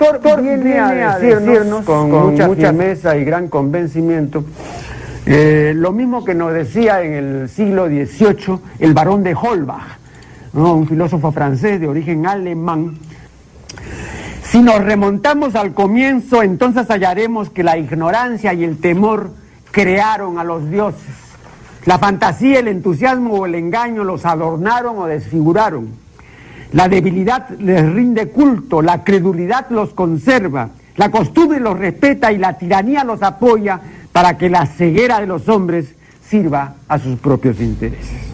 doctor viene a decirnos con mucha firmeza y gran convencimiento lo mismo que nos decía en el siglo XVIII el barón de Holbach, ¿no? Un filósofo francés de origen alemán. Si nos remontamos al comienzo, entonces hallaremos que la ignorancia y el temor crearon a los dioses. La fantasía, el entusiasmo o el engaño los adornaron o desfiguraron. La debilidad les rinde culto, la credulidad los conserva, la costumbre los respeta y la tiranía los apoya para que la ceguera de los hombres sirva a sus propios intereses.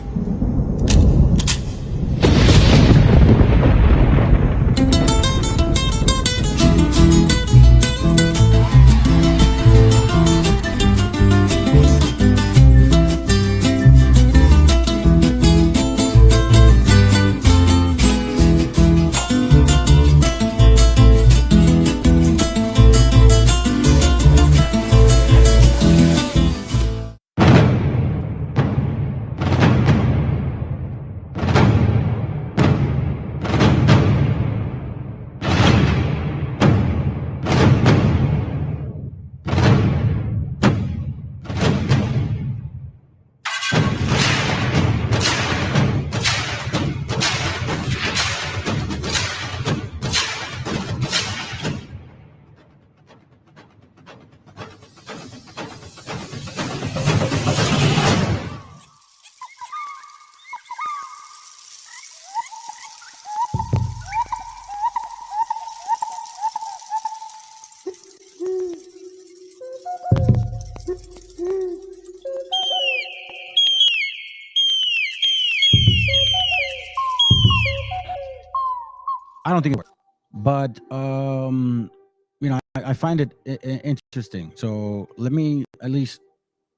I don't think it works, but I find it interesting. So let me at least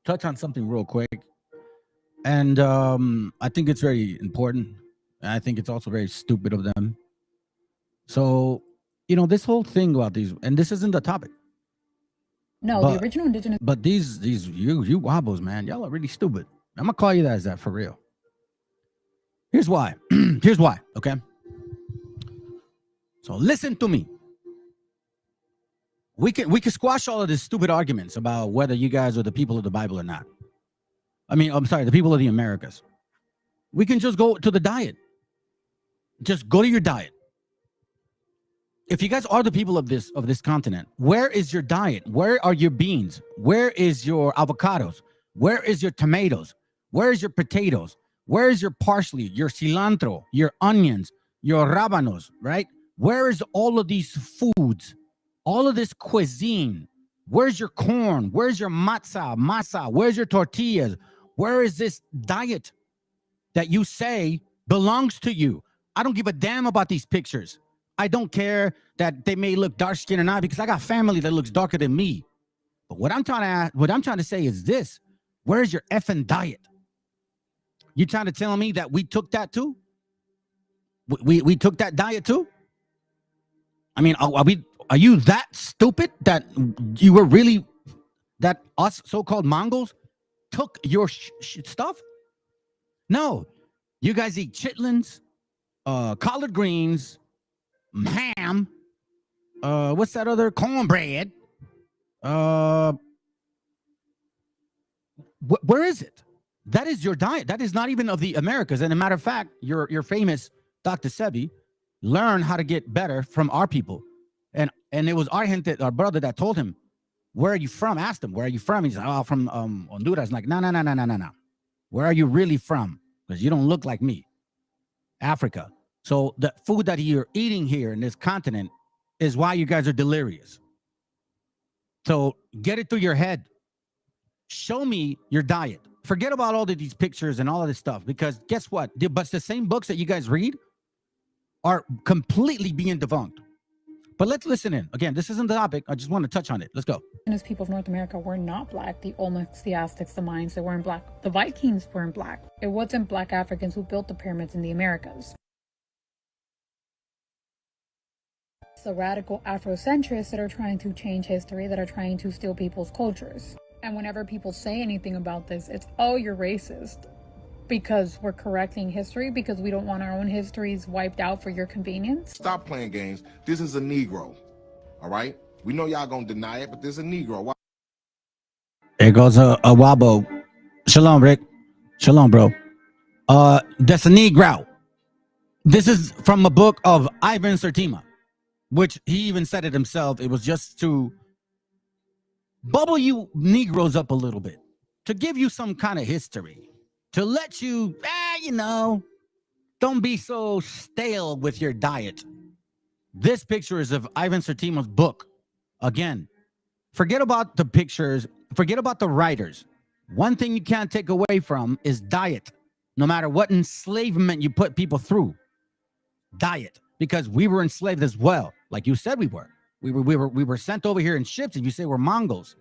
touch on something real quick, and I think it's very important. And I think it's also very stupid of them. So this whole thing about these, and this isn't the topic. No, the original indigenous. But these you wobbles, man, y'all are really stupid. I'm gonna call you that as that for real. Here's why. Here's why. Okay. So listen to me. We can squash all of these stupid arguments about whether you guys are the people of the Bible or not. I mean, I'm sorry, the people of the Americas. We can just go to the diet. Just go to your diet. If you guys are the people of this continent, where is your diet? Where are your beans? Where is your avocados? Where is your tomatoes? Where is your potatoes? Where is your parsley, your cilantro, your onions, your rábanos, right? Where is all of these foods, all of this cuisine? Where's your corn? Where's your masa? Where's your tortillas? Where is this diet that you say belongs to you? I don't give a damn about these pictures. I don't care that they may look dark skinned or not, because I got family that looks darker than me. But what I'm trying to say is this: where's your effing diet? You trying to tell me that we took that too? We took that diet too? I mean, are you that stupid that you were really, that us so-called Mongols took your stuff? No, you guys eat chitlins, collard greens, ham, what's that other, cornbread? Where is it? That is your diet. That is not even of the Americas. And a matter of fact, your famous Dr. Sebi learn how to get better from our people. And it was our brother that told him, where are you from? Asked him, where are you from? He's like, oh, from Honduras. Like, no. Where are you really from? Because you don't look like me. Africa. So the food that you're eating here in this continent is why you guys are delirious. So get it through your head. Show me your diet. Forget about all of these pictures and all of this stuff, because guess what? But the same books that you guys read are completely being debunked. But let's listen in. Again, this isn't the topic. I just want to touch on it. Let's go. Indigenous people of North America were not black. The Olmecs, the Aztecs, the Mayans, they weren't black. The Vikings weren't black. It wasn't black Africans who built the pyramids in the Americas. It's the radical Afrocentrists that are trying to change history, that are trying to steal people's cultures. And whenever people say anything about this, it's, oh, you're racist. Because we're correcting history, because we don't want our own histories wiped out for your convenience. Stop playing games. This is a Negro. All right? We know y'all gonna deny it, but there's a Negro. There goes a Wabo. Shalom, Rick. Shalom, bro. That's a Negro. This is from a book of Ivan Sertima, which he even said it himself. It was just to bubble you Negroes up a little bit, to give you some kind of history, to let you, don't be so stale with your diet. This picture is of Ivan Sertima's book. Again, forget about the pictures, forget about the writers. One thing you can't take away from is diet, no matter what enslavement you put people through. Diet, because we were enslaved as well, like you said we were. We were sent over here in ships, if you say we're Mongols.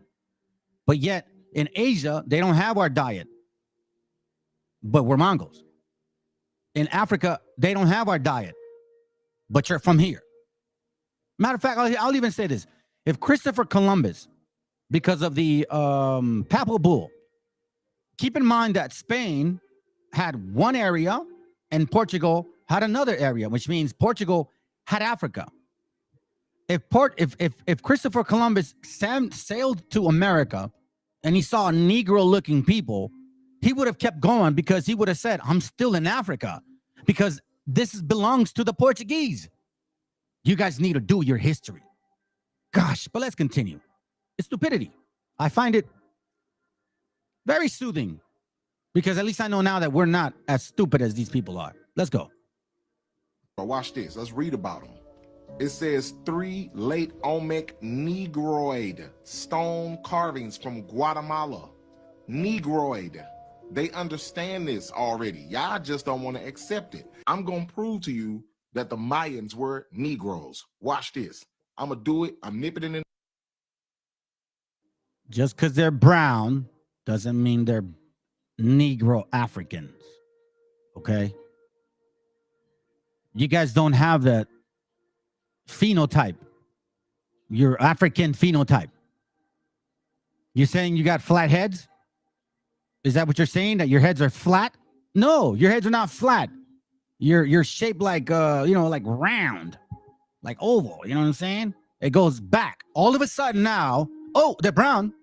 But yet, in Asia, they don't have our diet, but we're Mongols. In Africa, they don't have our diet, but you're from here. Matter of fact, I'll even say this. If Christopher Columbus, because of the Papal Bull, keep in mind that Spain had one area and Portugal had another area, which means Portugal had Africa. If Christopher Columbus sailed to America and he saw Negro-looking people, he would have kept going because he would have said, I'm still in Africa because this belongs to the Portuguese. You guys need to do your history. Gosh, but let's continue. It's stupidity. I find it very soothing because at least I know now that we're not as stupid as these people are. Let's go. Watch this. Let's read about them. It says 3 late Olmec Negroid stone carvings from Guatemala. Negroid. They understand this already. Y'all just don't want to accept it. I'm going to prove to you that the Mayans were Negroes. Watch this. I'm going to do it. I'm nipping it in. Just because they're brown doesn't mean they're Negro Africans. Okay? You guys don't have that phenotype. Your African phenotype. You're saying you got flat heads? Is that what you're saying? That your heads are flat? No, your heads are not flat. You're shaped like like round, like oval. You know what I'm saying? It goes back. All of a sudden now, oh, they're brown.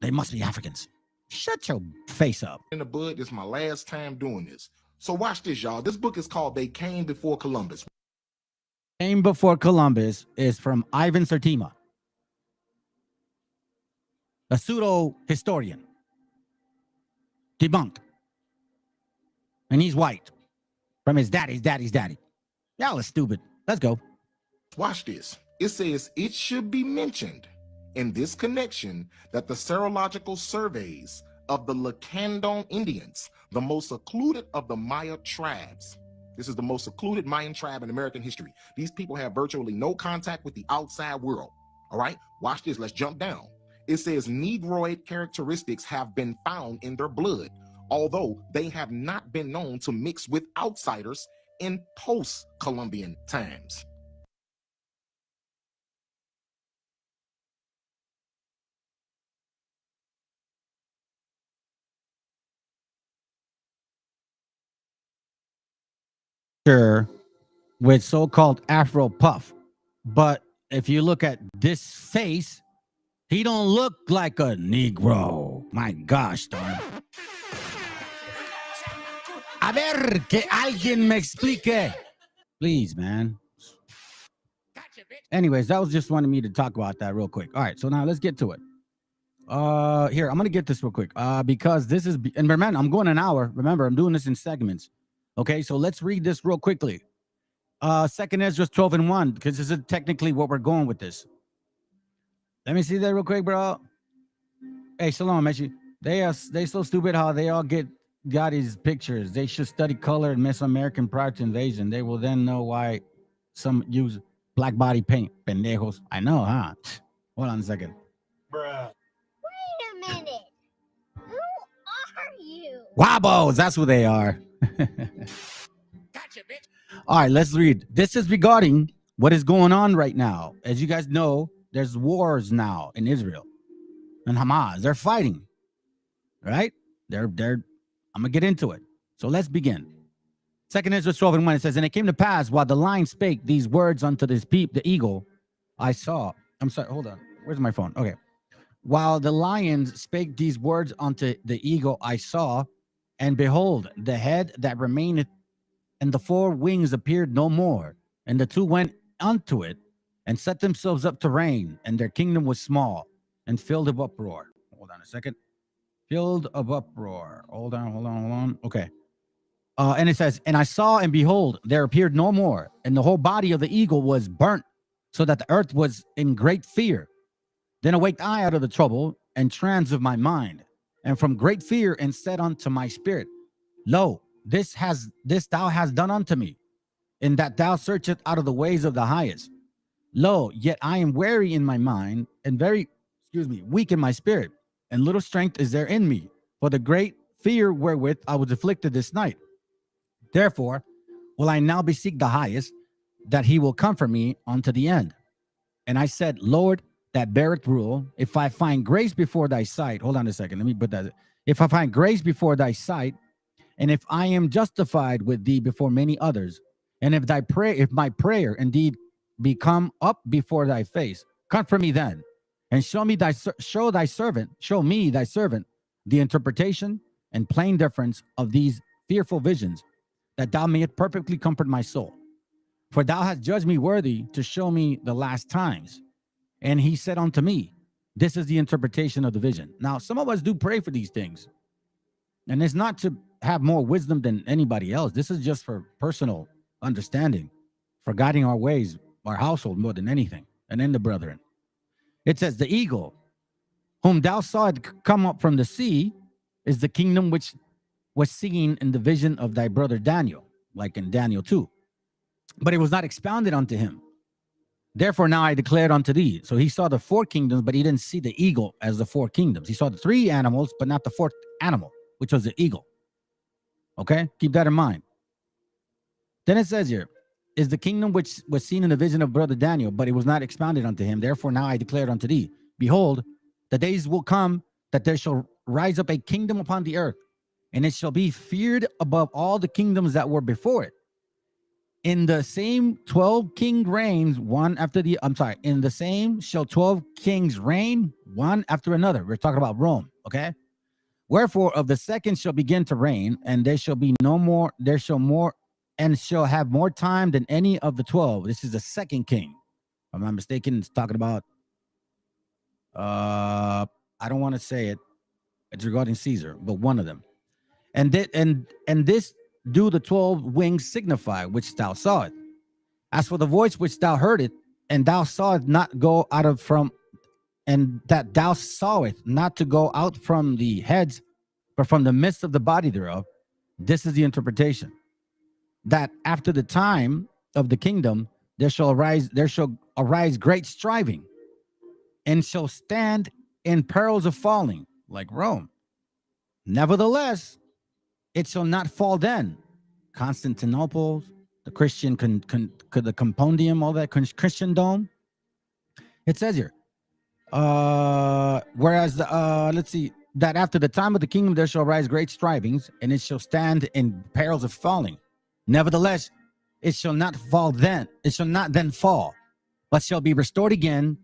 They must be Africans. Shut your face up. In the bud, this is my last time doing this. So watch this, y'all. This book is called They Came Before Columbus. Came Before Columbus is from Ivan Sertima, a pseudo historian. Debunked. And he's white. From his daddy's daddy. Y'all are stupid. Let's go. Watch this. It says it should be mentioned in this connection that the serological surveys of the Lacandon Indians, the most secluded of the Maya tribes. This is the most secluded Mayan tribe in American history. These people have virtually no contact with the outside world. All right, watch this. Let's jump down. It says Negroid characteristics have been found in their blood, although they have not been known to mix with outsiders in post-Columbian times. With so-called Afro puff. But if you look at this face, he don't look like a Negro. My gosh, darn. A ver, que alguien me explique. Please, man. Anyways, that was just wanted me to talk about that real quick. All right, so now let's get to it. Here, I'm going to get this real quick. Because this is, and remember, I'm going an hour. Remember, I'm doing this in segments. Okay, so let's read this real quickly. 2nd Ezra 12:1, because this is technically what we're going with this. Let me see that real quick, bro. Hey, Shalom, Meshi. They so stupid how they all got these pictures. They should study color and Mesoamerican prior to invasion. They will then know why some use black body paint. Pendejos. I know, huh? Hold on a second. Bruh. Wait a minute. Who are you? Wabos, that's who they are. Gotcha, bitch. All right, let's read. This is regarding what is going on right now. As you guys know, there's wars now in Israel and Hamas. They're fighting, right? They're. I'm gonna get into it. So let's begin. 2nd Ezra 12:1. It says, and it came to pass while the lion spake these words unto this the eagle, I saw. I'm sorry, hold on. Where's my phone? Okay. While the lions spake these words unto the eagle, I saw, and behold, the head that remaineth and the four wings appeared no more, and the two went unto it and set themselves up to reign, and their kingdom was small and filled of uproar. Hold on a second. Filled of uproar. Hold on. Okay. And it says, and I saw, and behold, there appeared no more, and the whole body of the eagle was burnt, so that the earth was in great fear. Then awaked I out of the trouble and trance of my mind, and from great fear, and said unto my spirit, Lo, this thou hast done unto me, in that thou searchest out of the ways of the highest. Lo, yet I am weary in my mind, and very, weak in my spirit, and little strength is there in me, for the great fear wherewith I was afflicted this night. Therefore will I now beseech the highest, that he will comfort me unto the end. And I said, Lord, that beareth rule, if I find grace before thy sight, hold on a second, let me put that. If I find grace before thy sight, and if I am justified with thee before many others, and if my prayer indeed be come up before thy face, comfort me then, and show me thy servant the interpretation and plain difference of these fearful visions, that thou mayest perfectly comfort my soul. For thou hast judged me worthy to show me the last times. And he said unto me, this is the interpretation of the vision. Now, some of us do pray for these things, and it's not to have more wisdom than anybody else. This is just for personal understanding, for guiding our ways, our household more than anything, and then the brethren. It says, the eagle, whom thou sawest come up from the sea, is the kingdom which was seen in the vision of thy brother Daniel, like in Daniel 2. But it was not expounded unto him. Therefore now I declared unto thee. So he saw the four kingdoms, but he didn't see the eagle as the four kingdoms. He saw the three animals, but not the fourth animal, which was the eagle. Okay? Keep that in mind. Then it says here, is the kingdom which was seen in the vision of brother Daniel, but it was not expounded unto him. Therefore now I declared unto thee, behold, the days will come that there shall rise up a kingdom upon the earth, and it shall be feared above all the kingdoms that were before it. In the same 12 king reigns one after the, in the same shall 12 kings reign one after another. We're talking about Rome, okay? Wherefore of the second shall begin to reign, and there shall be no more, there shall more, and shall have more time than any of the 12. This is the second king. If I'm not mistaken, it's talking about, I don't want to say it. It's regarding Caesar, but one of them. And this do the 12 wings signify, which thou sawest. As for the voice which thou heardest, and thou sawest not go out of from, and that thou sawest not to go out from the heads, but from the midst of the body thereof, this is the interpretation. That after the time of the kingdom, there shall arise great striving, and shall stand in perils of falling, like Rome. Nevertheless, it shall not fall then. Constantinople, the Christian, the compendium, all that Christian dome. It says here, whereas let's see, that after the time of the kingdom there shall rise great strivings, and it shall stand in perils of falling. Nevertheless, it shall not fall then. It shall not then fall, but shall be restored again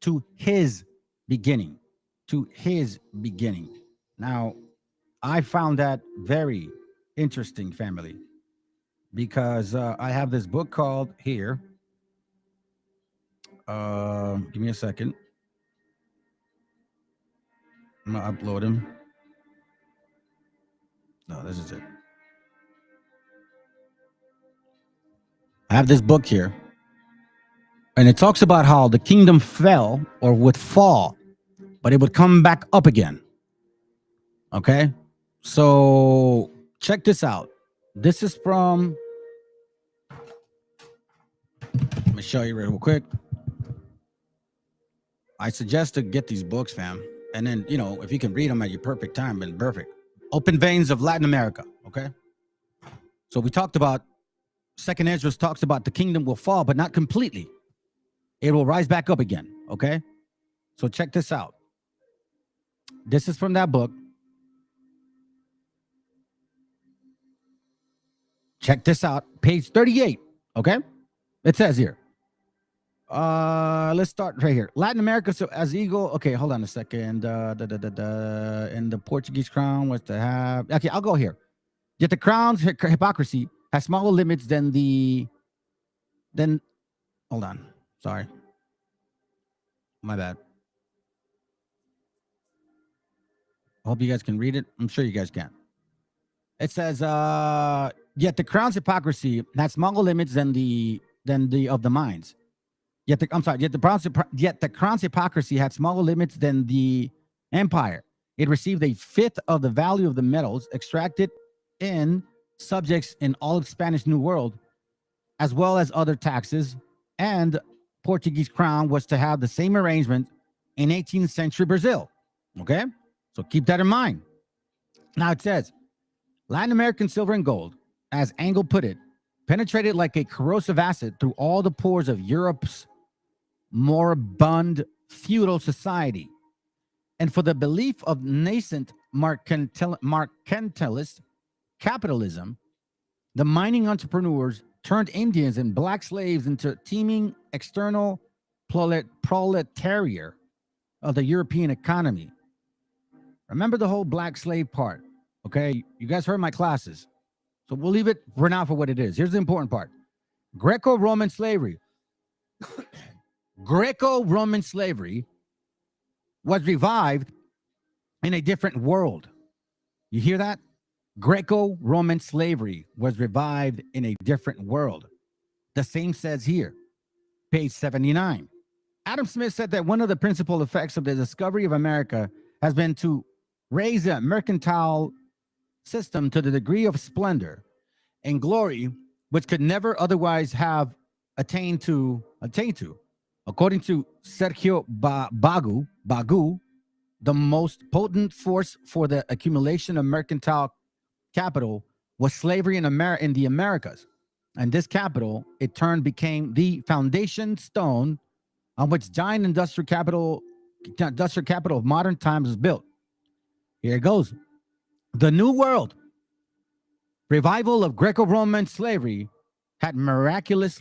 to his beginning. To his beginning. Now, I found that very interesting, family, because I have this book called here. Give me a second. I'm gonna upload him. No, this is it. I have this book here, and it talks about how the kingdom fell or would fall, but it would come back up again. Okay, so check this out. This is from, let me show you real quick. I suggest to get these books, fam. And then, if you can read them at your perfect time, then perfect. Open Veins of Latin America, okay? So we talked about, Second Esdras talks about the kingdom will fall, but not completely. It will rise back up again, okay? So check this out. This is from that book. Check this out, page 38, okay? It says here, Let's start right here. Latin America, so as eagle. Okay, hold on a second. In the Portuguese crown was to have. Okay, I'll go here. Yet the crown's hypocrisy has smaller limits than hold on. Sorry. My bad. I hope you guys can read it. I'm sure you guys can. It says, yet the crown's hypocrisy has smaller limits than the of the minds. Yet the crown's hypocrisy had smaller limits than the empire. It received a fifth of the value of the metals extracted in subjects in all of Spanish New World, as well as other taxes, and Portuguese crown was to have the same arrangement in 18th century Brazil. Okay, so keep that in mind. Now it says, Latin American silver and gold, as Engel put it, penetrated like a corrosive acid through all the pores of Europe's moribund feudal society. And for the belief of nascent mercantilist capitalism, the mining entrepreneurs turned Indians and black slaves into teeming external proletariat of the European economy. Remember the whole black slave part, okay? You guys heard my classes. So we'll leave it for now for what it is. Here's the important part. Greco-Roman slavery. Greco-Roman slavery was revived in a different world. You hear that? Greco-Roman slavery was revived in a different world. The same says here, page 79. Adam Smith said that one of the principal effects of the discovery of America has been to raise the mercantile system to the degree of splendor and glory which could never otherwise have attained to. According to Sergio Bagu, the most potent force for the accumulation of mercantile capital was slavery in the Americas. And this capital, it turned, became the foundation stone on which giant industrial capital of modern times is built. Here it goes. The New World revival of Greco-Roman slavery had miraculous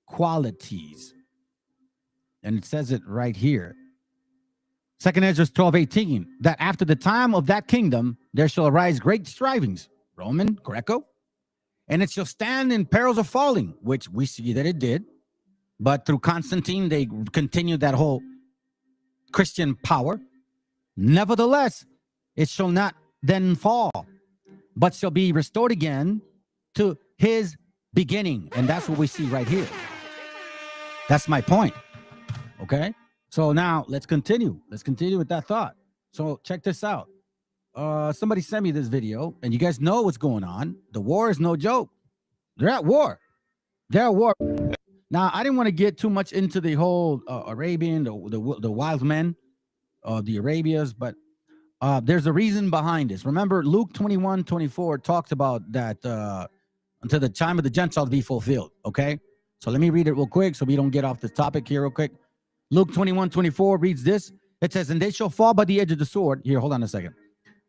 qualities. And it says it right here. 2 Ezra 12:18, that after the time of that kingdom, there shall arise great strivings, Roman, Greco, and it shall stand in perils of falling, which we see that it did. But through Constantine, they continued that whole Christian power. Nevertheless, it shall not then fall, but shall be restored again to his beginning. And that's what we see right here. That's my point. Okay? So now let's continue. Let's continue with that thought. So check this out. Somebody sent me this video, and you guys know what's going on. The war is no joke. They're at war. They're at war. Now, I didn't want to get too much into the whole Arabian, the wild men, the Arabias, but there's a reason behind this. Remember, Luke 21:24 talks about that until the time of the Gentiles be fulfilled. Okay? So let me read it real quick so we don't get off the topic here real quick. Luke 21:24 reads this. It says, and they shall fall by the edge of the sword. Here, hold on a second.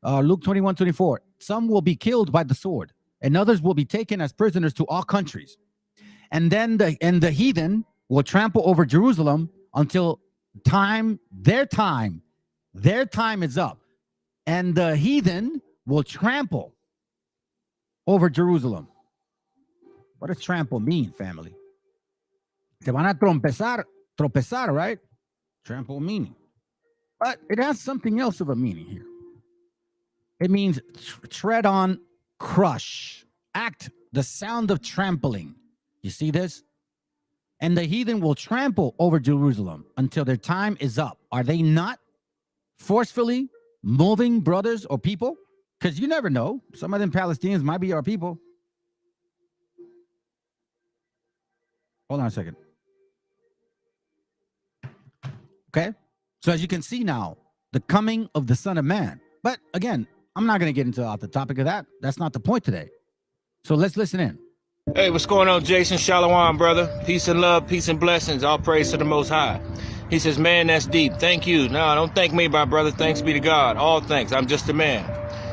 Luke 21:24. Some will be killed by the sword, and others will be taken as prisoners to all countries. And then the heathen will trample over Jerusalem until their time is up. And the heathen will trample over Jerusalem. What does trample mean, family? Se van a tropezar, right? Trample meaning. But it has something else of a meaning here. It means tread on, crush, act, the sound of trampling. You see this? And the heathen will trample over Jerusalem until their time is up. Are they not forcefully moving brothers or people? Because you never know. Some of them Palestinians might be our people. Hold on a second. Okay? So as you can see now, the coming of the Son of Man. But again, I'm not going to get into the topic of that. That's not the point today. So let's listen in. Hey, what's going on, Jason? Shalom, brother. Peace and love, peace and blessings. All praise to the Most High. He says, man, that's deep. Thank you. No, don't thank me, my brother. Thanks be to God. All thanks. I'm just a man.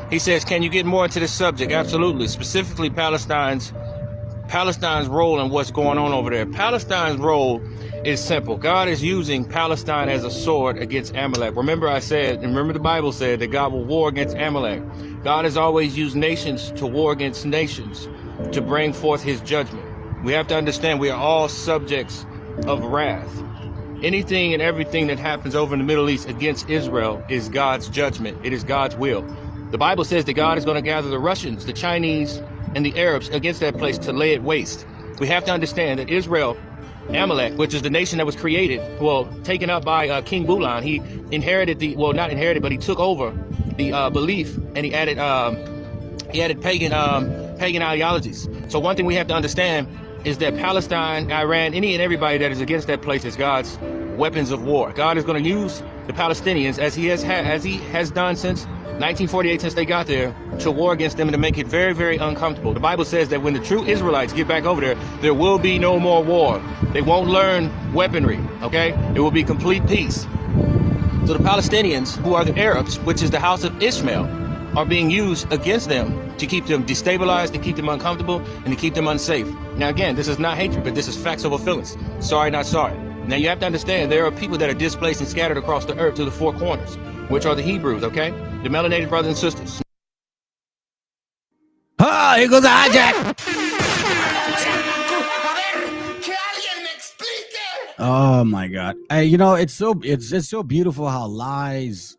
He says, can you get more into this subject? Absolutely. Specifically, Palestine's Palestine's role and what's going on over there. Palestine's role is simple. God is using Palestine as a sword against Amalek. Remember I said, and remember the Bible said that God will war against Amalek. God has always used nations to war against nations to bring forth his judgment. We have to understand we are all subjects of wrath. Anything and everything that happens over in the Middle East against Israel is God's judgment. It is God's will. The Bible says that God is going to gather the Russians, the Chinese, and the Arabs against that place to lay it waste. We have to understand that Israel, Amalek, which is the nation that was created, well, taken up by King Bulan, he inherited the, well, not inherited, but he took over the belief, and he added pagan ideologies. So one thing we have to understand is that Palestine, Iran, any and everybody that is against that place is God's weapons of war. God is going to use the Palestinians as he has done since 1948, since they got there, to war against them and to make it very, very uncomfortable. The Bible says that when the true Israelites get back over there will be no more war. They won't learn weaponry, okay? It will be complete peace. So the Palestinians, who are the Arabs, which is the house of Ishmael, are being used against them to keep them destabilized, to keep them uncomfortable, and to keep them unsafe. Now again, this is not hatred, but this is facts over feelings. Sorry, not sorry. Now you have to understand there are people that are displaced and scattered across the earth to the four corners, which are the Hebrews, okay? The melanated brothers and sisters. Ah, here goes the hijack. Oh my God! You know, it's so beautiful how lies,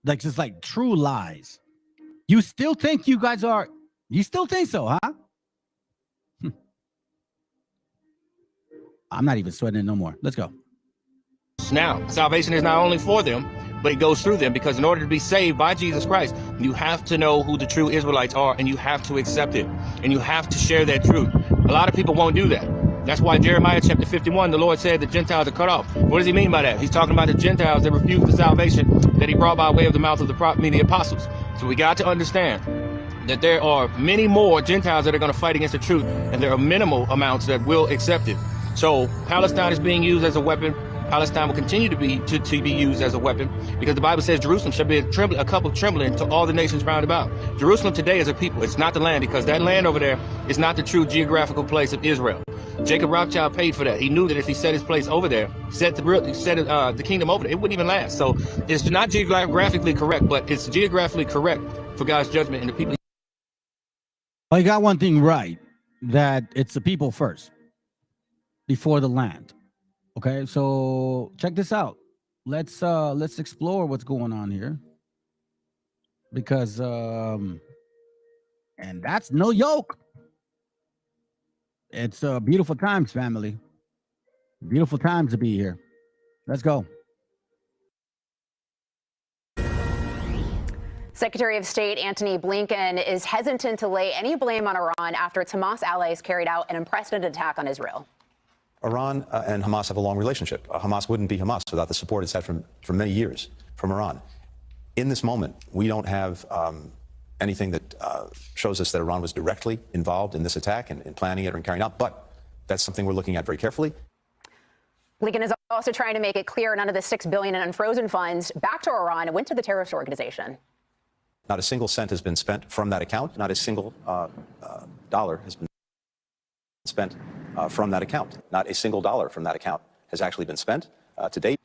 like just like true lies. You still think you guys are? You still think so, huh? I'm not even sweating it no more. Let's go. Now, salvation is not only for them, but it goes through them, because in order to be saved by Jesus Christ, you have to know who the true Israelites are, and you have to accept it, and you have to share that truth. A lot of people won't do that. That's why Jeremiah chapter 51, the Lord said the Gentiles are cut off. What does he mean by that? He's talking about the Gentiles that refuse the salvation that he brought by way of the mouth of the apostles. So we got to understand that there are many more Gentiles that are going to fight against the truth, and there are minimal amounts that will accept it. So Palestine is being used as a weapon. Palestine will continue to be used as a weapon, because the Bible says Jerusalem shall be a cup of trembling to all the nations round about. Jerusalem today is a people. It's not the land, because that land over there is not the true geographical place of Israel. Jacob Rothschild paid for that. He knew that if he set his place over there, set the kingdom over there, it wouldn't even last. So it's not geographically correct, but it's geographically correct for God's judgment and the people. Well, you got one thing right, that it's the people first before the land. Okay, so check this out. Let's explore what's going on here, because and that's no yoke. It's beautiful times, family. Beautiful times to be here. Let's go. Secretary of State Antony Blinken is hesitant to lay any blame on Iran after its Hamas allies carried out an unprecedented attack on Israel. Iran and Hamas have a long relationship. Hamas wouldn't be Hamas without the support it's had for many years from Iran. In this moment, we don't have anything that shows us that Iran was directly involved in this attack and in planning it and carrying out, but that's something we're looking at very carefully. Blinken is also trying to make it clear none of the $6 billion in unfrozen funds back to Iran went to the terrorist organization. Not a single cent has been spent from that account. Not a single dollar has been spent from that account. Not a single dollar from that account has actually been spent to date.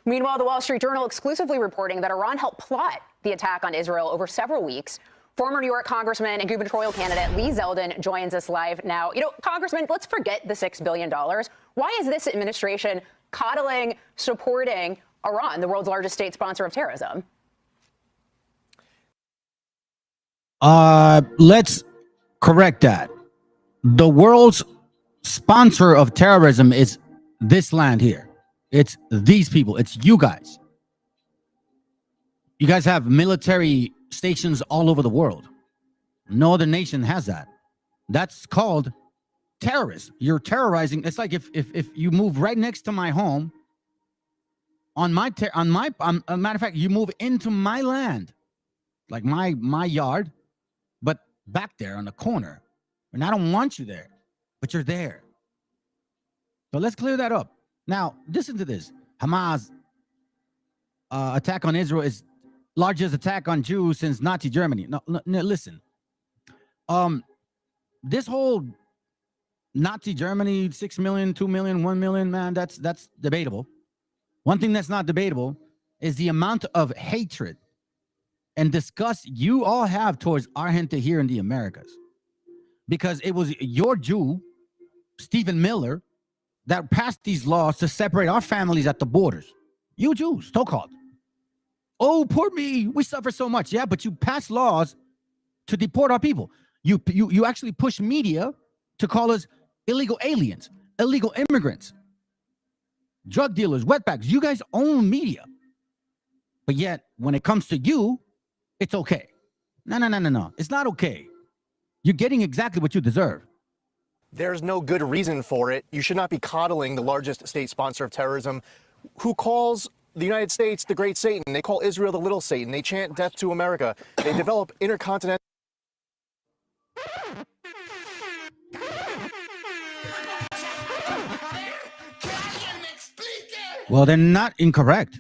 Meanwhile, the Wall Street Journal exclusively reporting that Iran helped plot the attack on Israel over several weeks. Former New York Congressman and gubernatorial candidate Lee Zeldin joins us live now. You know, Congressman, let's forget the $6 billion. Why is this administration coddling, supporting Iran, the world's largest state sponsor of terrorism? Let's correct that. The world's sponsor of terrorism is this land here. It's these people. It's you guys. You guys have military stations all over the world. No other nation has that. That's called terrorists. You're terrorizing. It's like if you move right next to my home, a matter of fact, you move into my land, like my yard, but back there on the corner, and I don't want you there, but you're there. So let's clear that up. Now, listen to this. Hamas attack on Israel is largest attack on Jews since Nazi Germany. No, listen. this whole Nazi Germany, 6 million, 2 million, 1 million, man, that's debatable. One thing that's not debatable is the amount of hatred and disgust you all have towards our gente here in the Americas. Because it was your Jew, Stephen Miller, that passed these laws to separate our families at the borders. You Jews, so-called. Oh, poor me, we suffer so much. Yeah, but you passed laws to deport our people. You actually push media to call us illegal aliens, illegal immigrants, drug dealers, wetbacks. You guys own media. But yet, when it comes to you, it's okay. No. It's not okay. You're getting exactly what you deserve. There's no good reason for it. You should not be coddling the largest state sponsor of terrorism, who calls the United States the Great Satan. They call Israel the Little Satan. They chant death to America. They develop intercontinental. Well, they're not incorrect.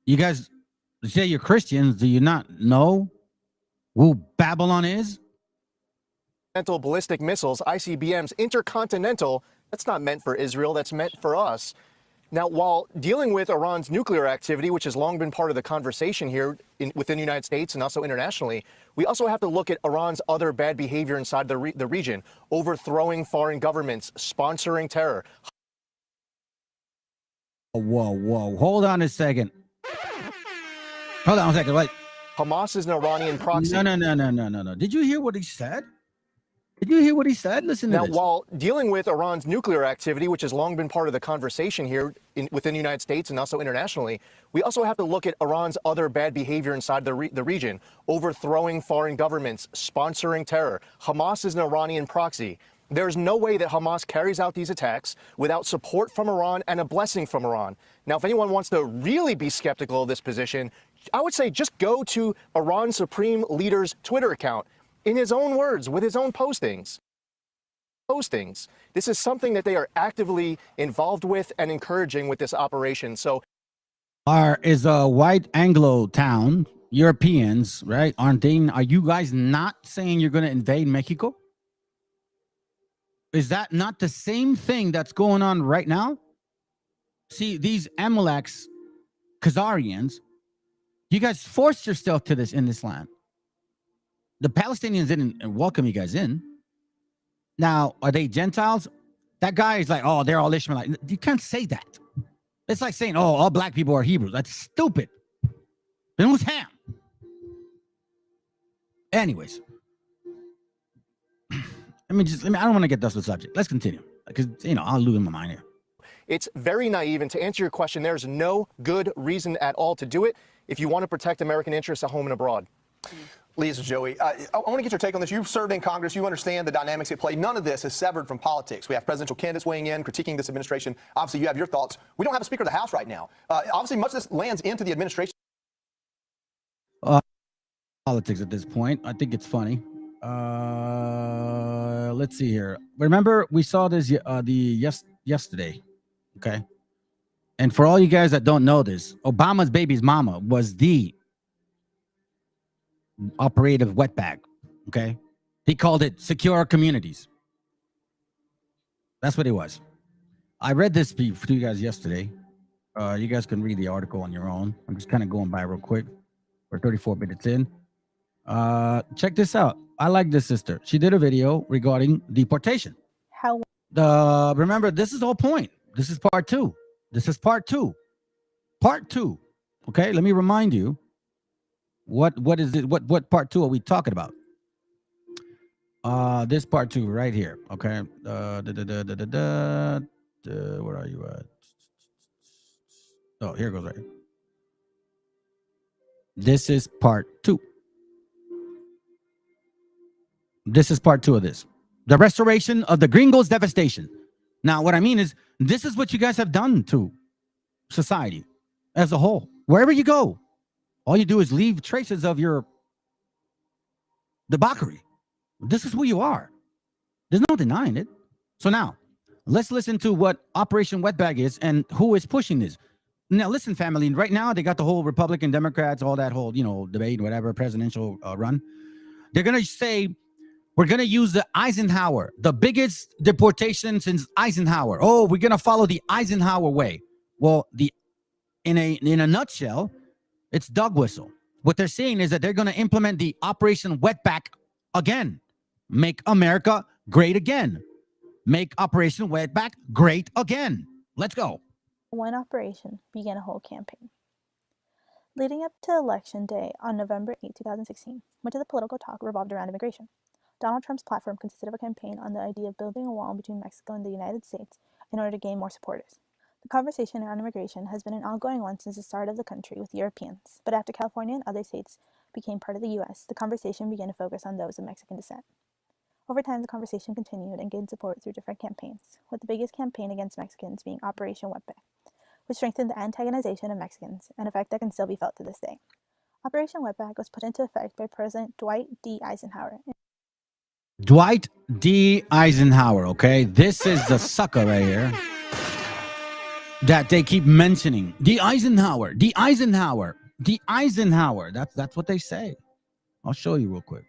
You guys say you're Christians. Do you not know who Babylon is? Ballistic missiles, ICBMs, intercontinental. That's not meant for Israel. That's meant for us. Now, while dealing with Iran's nuclear activity, which has long been part of the conversation here within the United States and also internationally, we also have to look at Iran's other bad behavior inside the region, overthrowing foreign governments, sponsoring terror. Whoa. Hold on a second. Hold on a second. Wait. Hamas is an Iranian proxy. No. Did you hear what he said? Listen to this. Now, while dealing with Iran's nuclear activity, which has long been part of the conversation here within the United States and also internationally, we also have to look at Iran's other bad behavior inside the region, overthrowing foreign governments, sponsoring terror. Hamas is an Iranian proxy. There's no way that Hamas carries out these attacks without support from Iran and a blessing from Iran. Now, if anyone wants to really be skeptical of this position, I would say just go to Iran's Supreme Leader's Twitter account. In his own words, with his own postings. This is something that they are actively involved with and encouraging with this operation. So, is a white Anglo town, Europeans, right? Are you guys not saying you're going to invade Mexico? Is that not the same thing that's going on right now? See, these Amaleks, Khazarians, you guys forced yourself to this in this land. The Palestinians didn't welcome you guys in. Now, are they Gentiles? That guy is like, oh, they're all Ishmaelites. You can't say that. It's like saying, oh, all black people are Hebrews. That's stupid. Then who's Ham? Anyways. I don't want to get dust with the subject. Let's continue. Because, I'll lose my mind here. It's very naive. And to answer your question, there's no good reason at all to do it if you want to protect American interests at home and abroad. Lee, this is Joey. I want to get your take on this. You've served in Congress. You understand the dynamics at play. None of this is severed from politics. We have presidential candidates weighing in, critiquing this administration. Obviously, you have your thoughts. We don't have a Speaker of the House right now. Obviously, much of this lands into the administration. Politics at this point. I think it's funny. Let's see here. Remember, we saw this yesterday. Okay. And for all you guys that don't know this, Obama's baby's mama was the operative wetbag. Okay. He called it secure communities. That's what it was. I read this to you guys yesterday. You guys can read the article on your own. I'm just kind of going by real quick. We're 34 minutes in. Check this out. I like this sister. She did a video regarding deportation. Remember, this is the whole point. This is part two. Part two. Okay, let me remind you. What is it? What part two are we talking about? This part two right here. Okay. Where are you at? Oh, here it goes right here. This is part two. This is part two of this. The restoration of the gringos' devastation. Now, what I mean is, this is what you guys have done to society as a whole. Wherever you go, all you do is leave traces of your debauchery. This is who you are. There's no denying it. So now, let's listen to what Operation Wetbag is and who is pushing this. Now, listen, family. Right now, they got the whole Republican, Democrats, all that whole, debate, whatever, presidential run. They're going to say, We're going to use the Eisenhower, the biggest deportation since Eisenhower. Oh, we're going to follow the Eisenhower way. Well, in a nutshell, it's dog whistle. What they're saying is that they're going to implement the Operation Wetback again. Make America great again. Make Operation Wetback great again. Let's go. One operation began a whole campaign. Leading up to Election Day on November 8, 2016, much of the political talk revolved around immigration. Donald Trump's platform consisted of a campaign on the idea of building a wall between Mexico and the United States in order to gain more supporters. The conversation around immigration has been an ongoing one since the start of the country with Europeans, but after California and other states became part of the U.S., the conversation began to focus on those of Mexican descent. Over time, the conversation continued and gained support through different campaigns, with the biggest campaign against Mexicans being Operation Wetback, which strengthened the antagonization of Mexicans, an effect that can still be felt to this day. Operation Wetback was put into effect by President Dwight D. Eisenhower. Dwight D. Eisenhower, okay? This is the sucker right here that they keep mentioning. The Eisenhower, the Eisenhower, the Eisenhower. That's what they say. I'll show you real quick.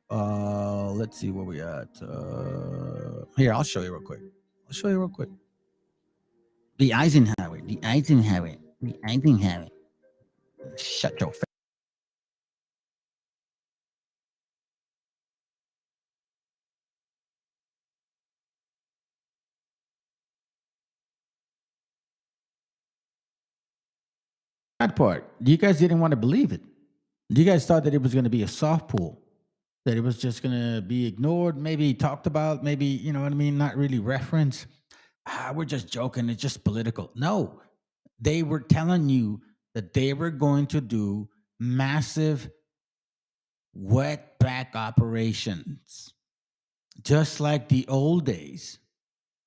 Let's see where we at. Here, I'll show you real quick. The Eisenhower, the Eisenhower, the Eisenhower. Shut your face. That part, you guys didn't want to believe it. You guys thought that it was going to be a soft pull, that it was just going to be ignored, maybe talked about, maybe, you know what I mean, not really referenced. We're just joking, it's just political. No, they were telling you that they were going to do massive wetback operations, just like the old days.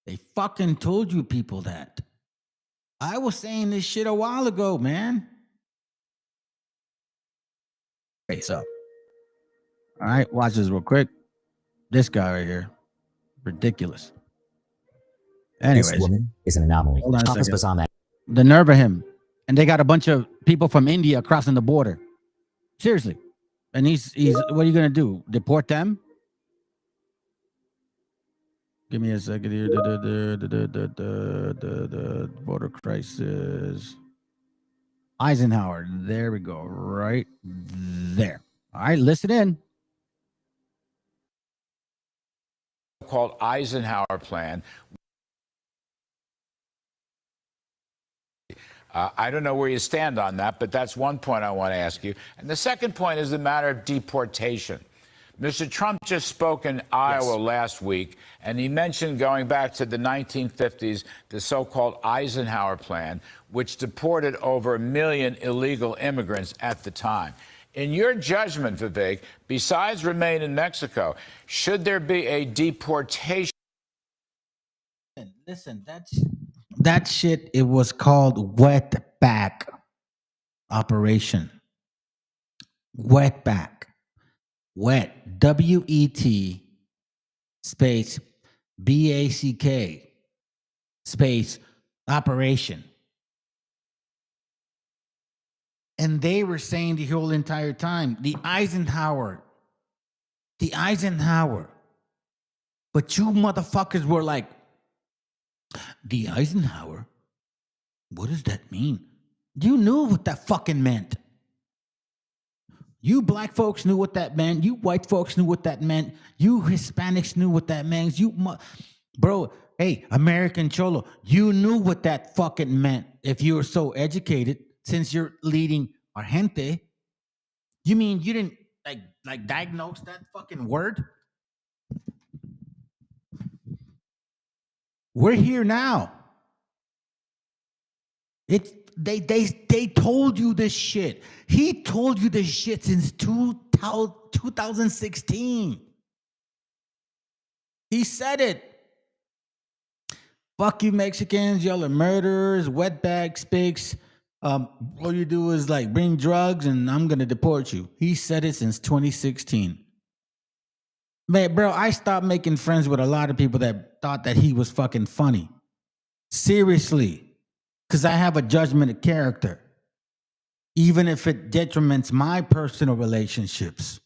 They fucking told you people that. I was saying this shit a while ago, man. Face up. All right, watch this real quick. This guy right here, ridiculous. Anyways, this woman is an anomaly. Hold on a second. The nerve of him. And they got a bunch of people from India crossing the border. Seriously. And he's what are you gonna do? Deport them? Give me a second here. The border crisis. Eisenhower. There we go. Right there. All right, listen in. Called Eisenhower Plan. I don't know where you stand on that, but that's one point I want to ask you. And the second point is the matter of deportation. Mr. Trump just spoke in Iowa last week, and he mentioned going back to the 1950s, the so-called Eisenhower Plan, which deported over 1 million illegal immigrants at the time. In your judgment, Vivek, besides remain in Mexico, should there be a deportation? Listen, that shit, it was called Wetback Operation. Wetback. Wet, W-E-T, space, B-A-C-K, space, operation. And they were saying the whole entire time, the Eisenhower. But you motherfuckers were like, the Eisenhower? What does that mean? You knew what that fucking meant. You black folks knew what that meant. You white folks knew what that meant. You Hispanics knew what that meant. Bro, hey, American Cholo, you knew what that fucking meant if you were so educated, since you're leading our gente. You mean you didn't like diagnose that fucking word? We're here now. They told you this shit. He told you this shit since 2016. He said it. Fuck you Mexicans, y'all are murderers, wetback spics. All you do is like bring drugs and I'm gonna deport you. He said it since 2016. Man, bro, I stopped making friends with a lot of people that thought that he was fucking funny. Seriously. Because I have a judgment of character, even if it detriments my personal relationships.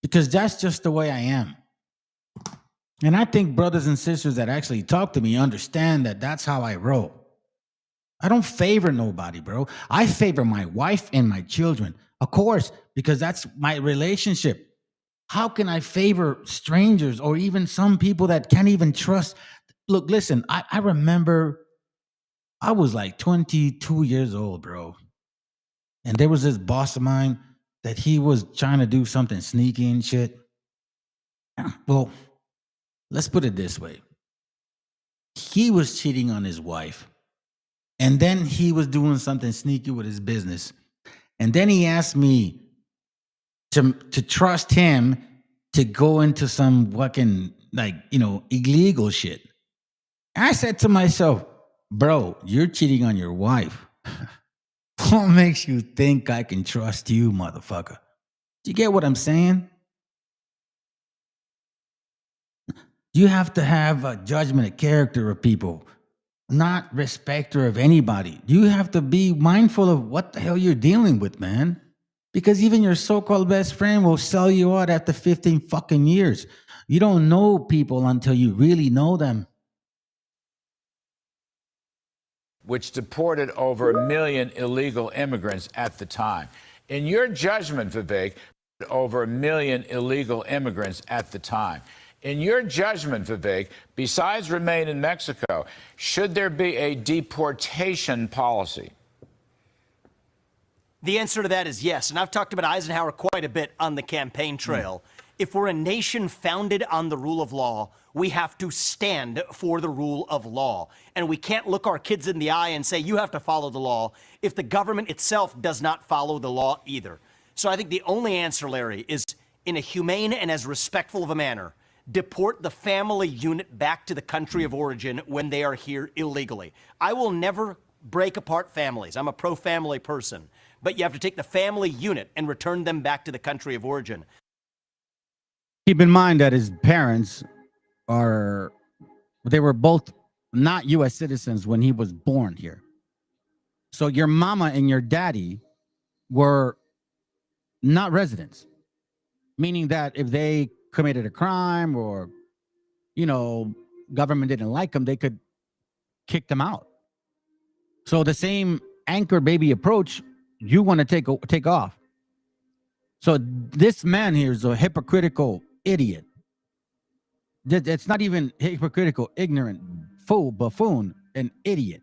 because that's just the way I am. And I think brothers and sisters that actually talk to me understand that that's how I roll. I don't favor nobody, bro. I favor my wife and my children, of course, because that's my relationship. How can I favor strangers or even some people that can't even trust? Look, listen, I remember I was like 22 years old, bro. And there was this boss of mine that he was trying to do something sneaky and shit. Well, let's put it this way. He was cheating on his wife. And then he was doing something sneaky with his business. And then he asked me to trust him to go into some fucking, like, illegal shit. And I said to myself, bro, you're cheating on your wife. What makes you think I can trust you, motherfucker? Do you get what I'm saying? You have to have a judgment of character of people, not respecter of anybody. You have to be mindful of what the hell you're dealing with, man. Because even your so-called best friend will sell you out after 15 fucking years. You don't know people until you really know them. Which deported over 1 million illegal immigrants at the time. In your judgment, Vivek, over 1 million illegal immigrants at the time. In your judgment, Vivek, besides remain in Mexico, should there be a deportation policy? The answer to that is yes. And I've talked about Eisenhower quite a bit on the campaign trail. If we're a nation founded on the rule of law, we have to stand for the rule of law. And we can't look our kids in the eye and say, you have to follow the law, if the government itself does not follow the law either. So I think the only answer, Larry, is in a humane and as respectful of a manner, deport the family unit back to the country of origin when they are here illegally. I will never break apart families. I'm a pro-family person. But you have to take the family unit and return them back to the country of origin. Keep in mind that his parents they were both not U.S. citizens when he was born here. So your mama and your daddy were not residents, meaning that if they committed a crime or, government didn't like them, they could kick them out. So the same anchor baby approach, you want to take off. So this man here is a hypocritical idiot. It's not even hypocritical, ignorant, fool, buffoon, an idiot.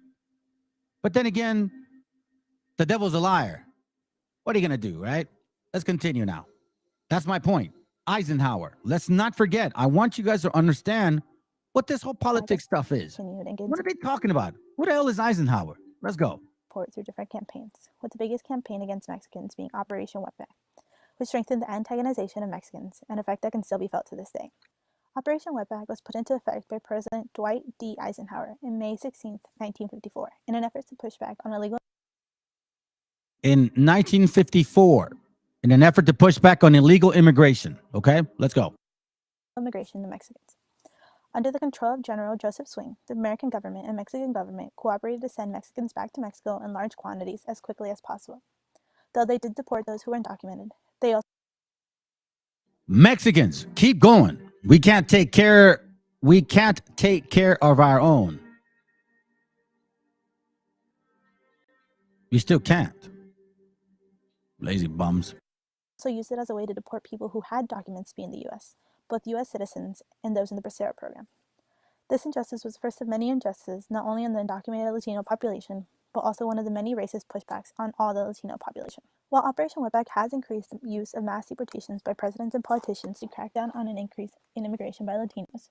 But then again, the devil's a liar. What are you going to do, right? Let's continue now. That's my point. Eisenhower. Let's not forget. I want you guys to understand what this whole politics stuff is. What are they talking about? What the hell is Eisenhower? Let's go. Through different campaigns, with the biggest campaign against Mexicans being Operation Wetback, which strengthened the antagonization of Mexicans, an effect that can still be felt to this day. Operation Wetback was put into effect by President Dwight D. Eisenhower in May 16, 1954, in an effort to push back on illegal. In 1954, in an effort to push back on illegal immigration. Okay, let's go. Immigration to Mexicans. Under the control of General Joseph Swing, the American government and Mexican government cooperated to send Mexicans back to Mexico in large quantities as quickly as possible. Though they did deport those who were undocumented, they also... Mexicans, keep going. We can't take care of our own. You still can't. Lazy bums. So used it as a way to deport people who had documents to be in the U.S., both U.S. citizens and those in the Bracero program. This injustice was the first of many injustices, not only on the undocumented Latino population, but also one of the many racist pushbacks on all the Latino population. While Operation Wetback has increased the use of mass deportations by presidents and politicians to crack down on an increase in immigration by Latinos,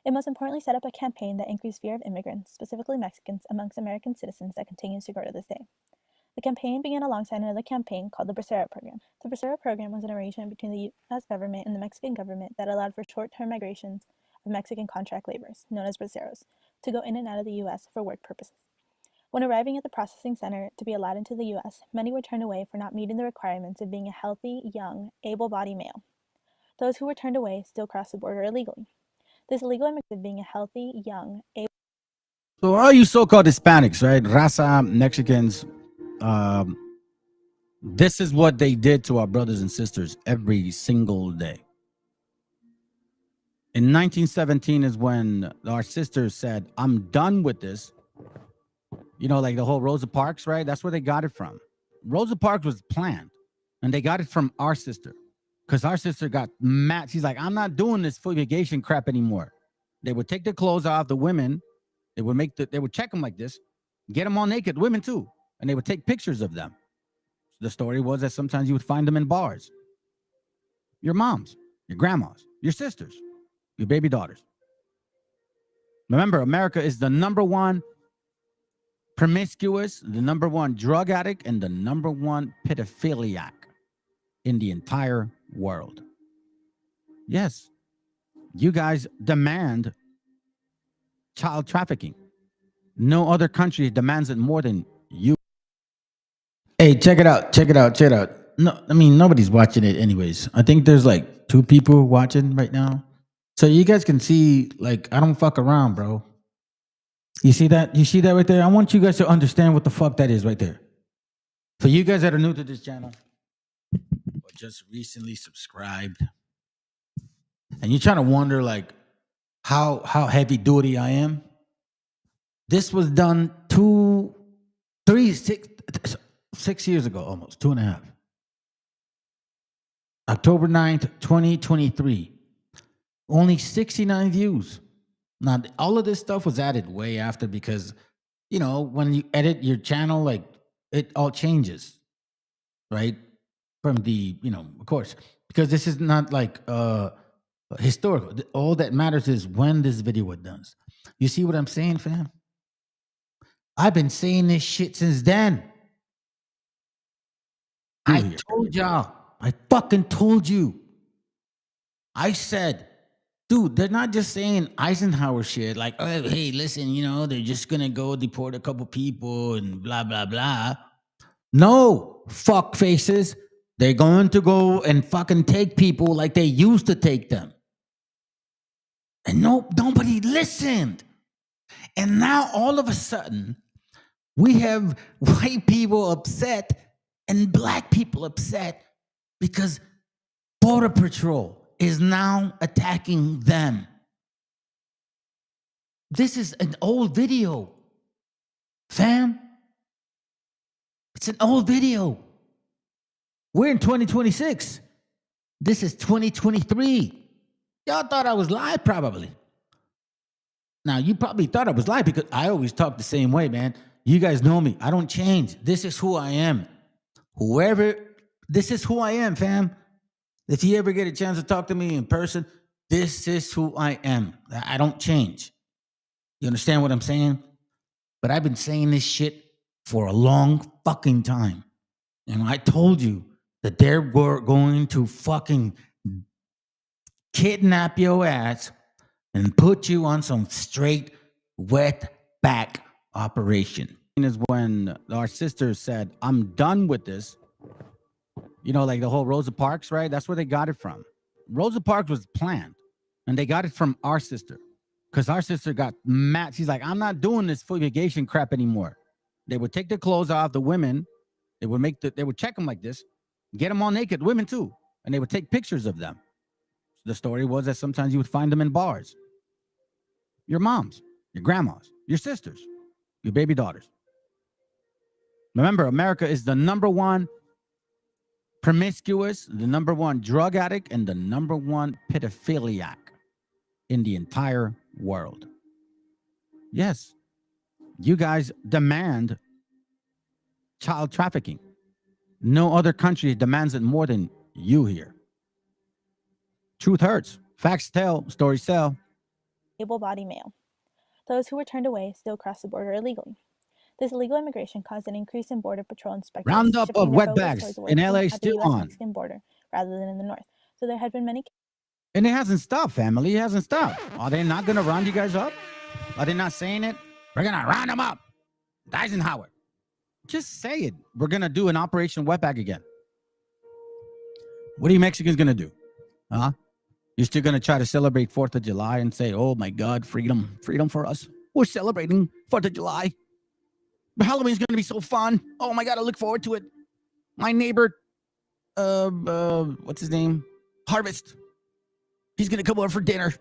it most importantly set up a campaign that increased fear of immigrants, specifically Mexicans, amongst American citizens that continues to grow to this day. The campaign began alongside another campaign called the Bracero Program. The Bracero Program was an arrangement between the U.S. government and the Mexican government that allowed for short-term migrations of Mexican contract laborers, known as braceros, to go in and out of the U.S. for work purposes. When arriving at the processing center to be allowed into the U.S., many were turned away for not meeting the requirements of being a healthy, young, able-bodied male. Those who were turned away still crossed the border illegally. This illegal immigrant being a healthy, young, able... So all you so-called Hispanics, right? Raza, Mexicans... this is what they did to our brothers and sisters every single day. In 1917 is when our sisters said, I'm done with this. You know, like the whole Rosa Parks, right? That's where they got it from. Rosa Parks was planned, and they got it from our sister because our sister got mad. She's like, I'm not doing this fumigation crap anymore. They would take their clothes off, the women. They would check them like this, get them all naked, women too, and they would take pictures of them. The story was that sometimes you would find them in bars. Your moms, your grandmas, your sisters, your baby daughters. Remember, America is the #1 promiscuous, the #1 drug addict, and the #1 pedophiliac in the entire world. Yes, you guys demand child trafficking. No other country demands it more than you. Hey, check it out. No, I mean, nobody's watching it anyways. I think there's like 2 people watching right now. So you guys can see, like, I don't fuck around, bro. You see that? You see that right there? I want you guys to understand what the fuck that is right there. For you guys that are new to this channel or just recently subscribed, and you're trying to wonder, like, how heavy duty I am. This was done 6 years ago, almost 2.5. October 9th, 2023. Only 69 views. Now, all of this stuff was added way after because, you know, when you edit your channel, like, it all changes, right? From the, you know, of course, because this is not like historical. All that matters is when this video was done. You see what I'm saying, fam? I've been saying this shit since then. I told y'all. I fucking told you. I said, dude, they're not just saying Eisenhower shit like, oh, hey, listen, you know, they're just going to go deport a couple people and blah, blah, blah. No, fuck faces. They're going to go and fucking take people like they used to take them. And nobody listened. And now all of a sudden, we have white people upset and black people upset because Border Patrol is now attacking them. This is an old video, fam. It's an old video. We're in 2026. This is 2023. Y'all thought I was live, probably. Now, you probably thought I was live because I always talk the same way, man. You guys know me. I don't change. This is who I am. This is who I am, fam. If you ever get a chance to talk to me in person, this is who I am. I don't change. You understand what I'm saying? But I've been saying this shit for a long fucking time. And I told you that they're going to fucking kidnap your ass and put you on some straight wet back operation. Is when our sisters said, I'm done with this. You know, like the whole Rosa Parks, right? That's where they got it from. Rosa Parks was planned, and they got it from our sister because our sister got mad. She's like, I'm not doing this fumigation crap anymore. They would take their clothes off, the women. They would check them like this, get them all naked, women too, and they would take pictures of them. The story was that sometimes you would find them in bars. Your moms, your grandmas, your sisters, your baby daughters. Remember, America is the #1 promiscuous, the #1 drug addict, and the #1 pedophiliac in the entire world. Yes, you guys demand child trafficking. No other country demands it more than you here. Truth hurts. Facts tell. Stories sell. Able-bodied male. Those who were turned away still crossed the border illegally. This illegal immigration caused an increase in Border Patrol inspectors. Roundup of wetbacks in LA still on. Mexican border rather than in the north. So there had been many. And it hasn't stopped, family. It hasn't stopped. Are they not going to round you guys up? Are they not saying it? We're going to round them up. Eisenhower. Just say it. We're going to do an Operation Wetback again. What are you Mexicans going to do? Huh? You're still going to try to celebrate 4th of July and say, oh my God, freedom, freedom for us. We're celebrating 4th of July. But Halloween's going to be so fun. Oh my God, I look forward to it. My neighbor, what's his name? Harvest. He's going to come over for dinner.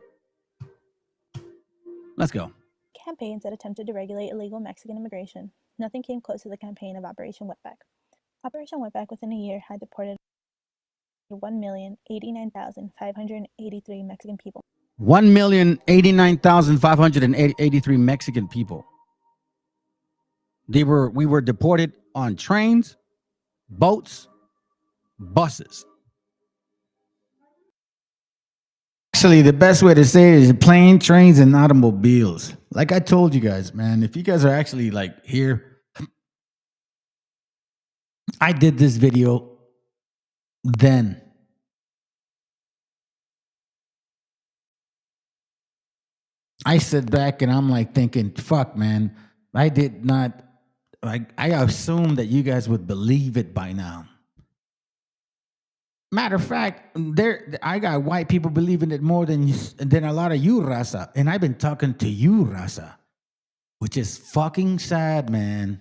Let's go. Campaigns that attempted to regulate illegal Mexican immigration, nothing came close to the campaign of Operation Wetback. Operation Wetback within a year had deported 1,089,583 Mexican people. 1,089,583 Mexican people. We were deported on trains, boats, buses. Actually, the best way to say it is plane, trains, and automobiles. Like I told you guys, man, if you guys are actually like here, I did this video then. I sit back and I'm like thinking, fuck, man, I did not, like, I assumed that you guys would believe it by now. Matter of fact, I got white people believing it more than a lot of you, Raza. And I've been talking to you, Raza, which is fucking sad, man.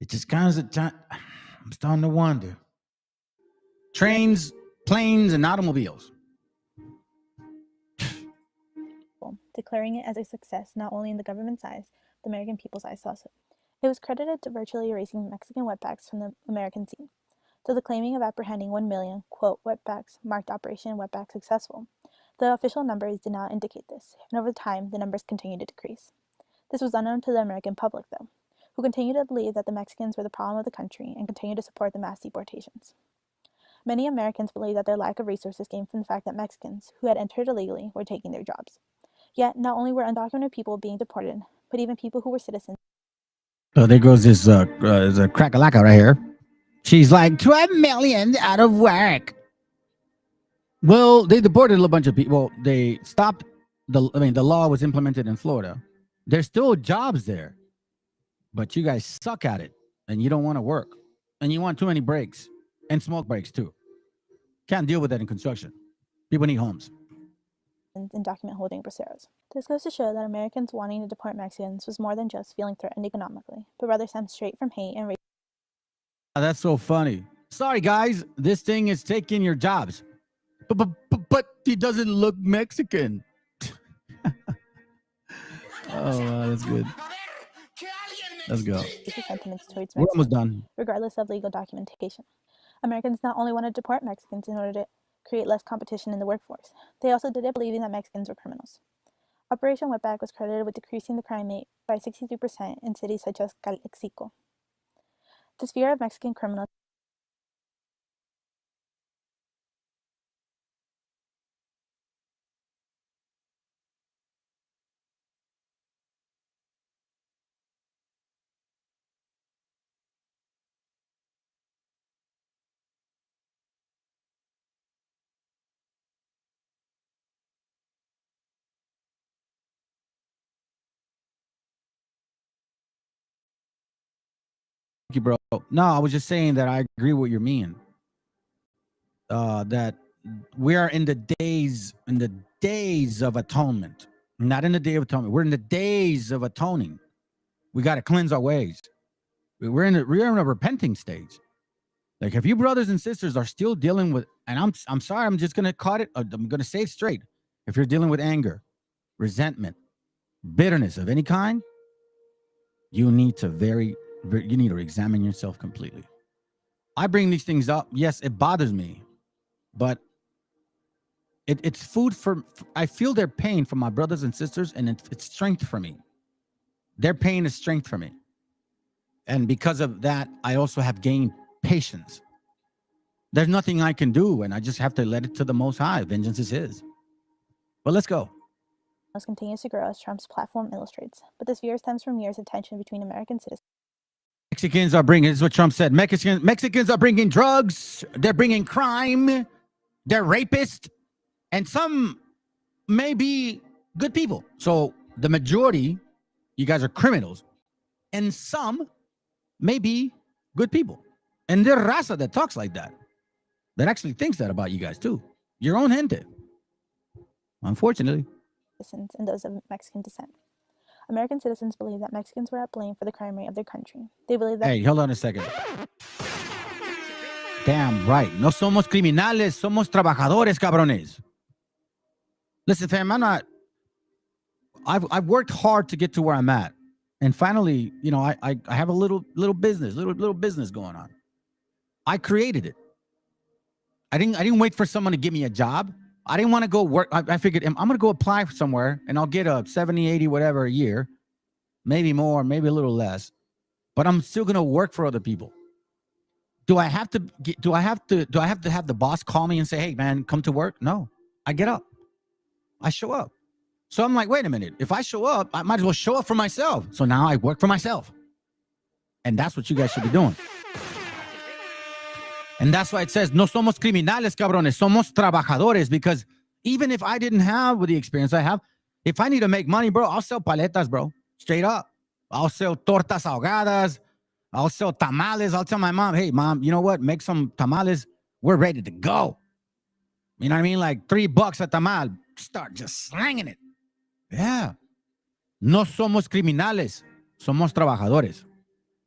It just kind of, I'm starting to wonder. Trains, planes, and automobiles. Declaring it as a success not only in the government's eyes, the American people's eyes also. It was credited to virtually erasing Mexican wetbacks from the American scene. So the claiming of apprehending 1 million, quote, wetbacks marked Operation Wetback successful. The official numbers did not indicate this, and over time, the numbers continued to decrease. This was unknown to the American public, though, who continued to believe that the Mexicans were the problem of the country and continued to support the mass deportations. Many Americans believed that their lack of resources came from the fact that Mexicans, who had entered illegally, were taking their jobs. Yet, not only were undocumented people being deported, but even people who were citizens. Oh, there goes this crack-a-lacka right here. She's like, 12 million out of work. Well, they deported a bunch of people. They stopped the law was implemented in Florida. There's still jobs there, but you guys suck at it, and you don't want to work, and you want too many breaks, and smoke breaks too. Can't deal with that in construction. People need homes. And document holding braceros. This goes to show that Americans wanting to deport Mexicans was more than just feeling threatened economically, but rather stemmed straight from hate and racism. That's so funny. Sorry, guys. This thing is taking your jobs. But he doesn't look Mexican. Oh, wow, that's good. Let's go. Sentiments towards We're almost done. Regardless of legal documentation. Americans not only wanted to deport Mexicans in order to create less competition in the workforce, they also did it believing that Mexicans were criminals. Operation Wetback was credited with decreasing the crime rate by 63% in cities such as Calexico. The fear of Mexican criminals You, bro. No, I was just saying that I agree with what you mean. That we are in the days of atonement, not in the day of atonement. We're in the days of atoning. We got to cleanse our ways. We're in a repenting stage. Like, if you brothers and sisters are still dealing with, and I'm sorry, I'm just gonna cut it. I'm gonna say it straight. If you're dealing with anger, resentment, bitterness of any kind, you need to examine yourself completely. I bring these things up. Yes, it bothers me, but it's food for. I feel their pain from my brothers and sisters, and it's strength for me. Their pain is strength for me, and because of that, I also have gained patience. There's nothing I can do, and I just have to let it to the Most High. Vengeance is His. But let's go. Continues to grow as Trump's platform illustrates, but this fear stems from years of tension between American citizens. Mexicans are bringing, this is what Trump said, Mexicans are bringing drugs, they're bringing crime, they're rapists, and some may be good people. So the majority, you guys are criminals, and some may be good people. And there's raza that talks like that actually thinks that about you guys too. Your own gente. Unfortunately. And those of Mexican descent. American citizens believe that Mexicans were at blame for the crime rate of their country. They believe that... Hey, hold on a second. Damn right. No somos criminales, somos trabajadores, cabrones. Listen, fam, I've worked hard to get to where I'm at. And finally, you know, I have a little business going on. I created it. I didn't wait for someone to give me a job. I didn't want to go work. I figured I'm going to go apply somewhere and I'll get a 70, 80, whatever a year, maybe more, maybe a little less, but I'm still going to work for other people. Do I have to have the boss call me and say, "Hey man, come to work"? No, I get up. I show up. So I'm like, wait a minute. If I show up, I might as well show up for myself. So now I work for myself. And that's what you guys should be doing. And that's why it says, no somos criminales, cabrones, somos trabajadores. Because even if I didn't have the experience I have, if I need to make money, bro, I'll sell paletas, bro. Straight up. I'll sell tortas ahogadas. I'll sell tamales. I'll tell my mom, hey, mom, you know what? Make some tamales. We're ready to go. You know what I mean? Like $3 a tamal. Start just slanging it. Yeah. No somos criminales. Somos trabajadores.